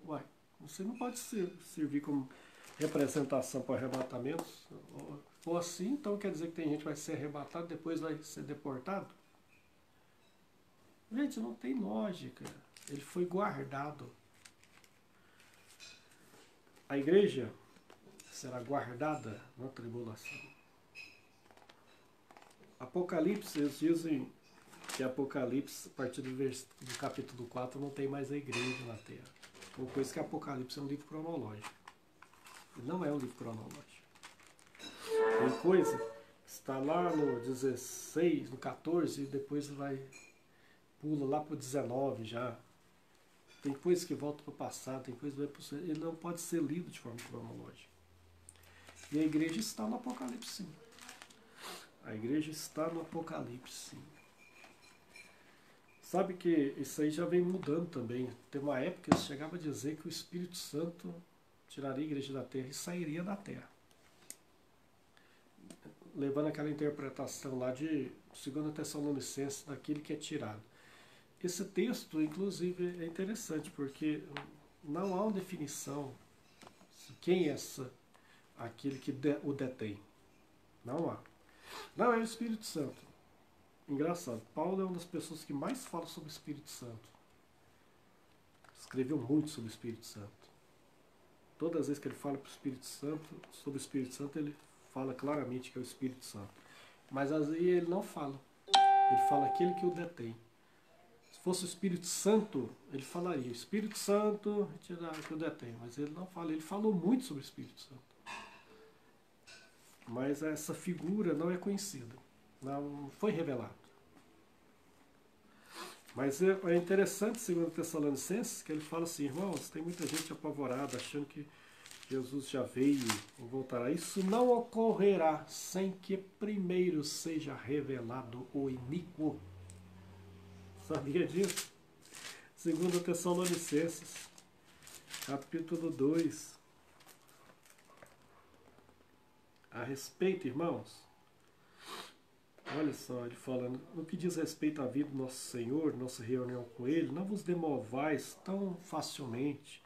Uai, você não pode servir como representação para arrebatamentos? Ou assim, então quer dizer que tem gente que vai ser arrebatado e depois vai ser deportado? Gente, não tem lógica. Ele foi guardado. A igreja será guardada na tribulação. Apocalipse, eles dizem que Apocalipse, a partir do capítulo 4, não tem mais a igreja na terra. Uma coisa que Apocalipse é um livro cronológico. Ele não é um livro cronológico. Tem coisa que está lá no 16, no 14, e depois pula lá para o 19 já. Tem coisa que volta para o passado, tem coisa que vai para o... Ele não pode ser lido de forma cronológica. E a igreja está no Apocalipse, sim. A igreja está no Apocalipse, sim. Sabe que isso aí já vem mudando também. Tem uma época que eles chegavam a dizer que o Espírito Santo tiraria a igreja da terra e sairia da terra. Levando aquela interpretação lá de 2 Tessalonicenses, daquele que é tirado. Esse texto, inclusive, é interessante, porque não há uma definição de quem é aquele que o detém. Não há. Não é o Espírito Santo. Engraçado, Paulo é uma das pessoas que mais fala sobre o Espírito Santo. Escreveu muito sobre o Espírito Santo. Todas as vezes que ele fala sobre o Espírito Santo, ele fala claramente que é o Espírito Santo. Mas aí ele não fala. Ele fala aquele que o detém. Se fosse o Espírito Santo, ele falaria, o Espírito Santo que o detém. Mas ele não fala. Ele falou muito sobre o Espírito Santo. Mas essa figura não é conhecida. Não foi revelado. Mas é interessante, segundo Tessalonicenses, que ele fala assim, irmãos, tem muita gente apavorada, achando que Jesus já veio ou voltará. Isso não ocorrerá sem que primeiro seja revelado o iníquo. Sabia disso? Segundo Tessalonicenses, capítulo 2. A respeito, irmãos, olha só, ele falando, no que diz respeito à vida do nosso Senhor, nossa reunião com Ele, não vos demovais tão facilmente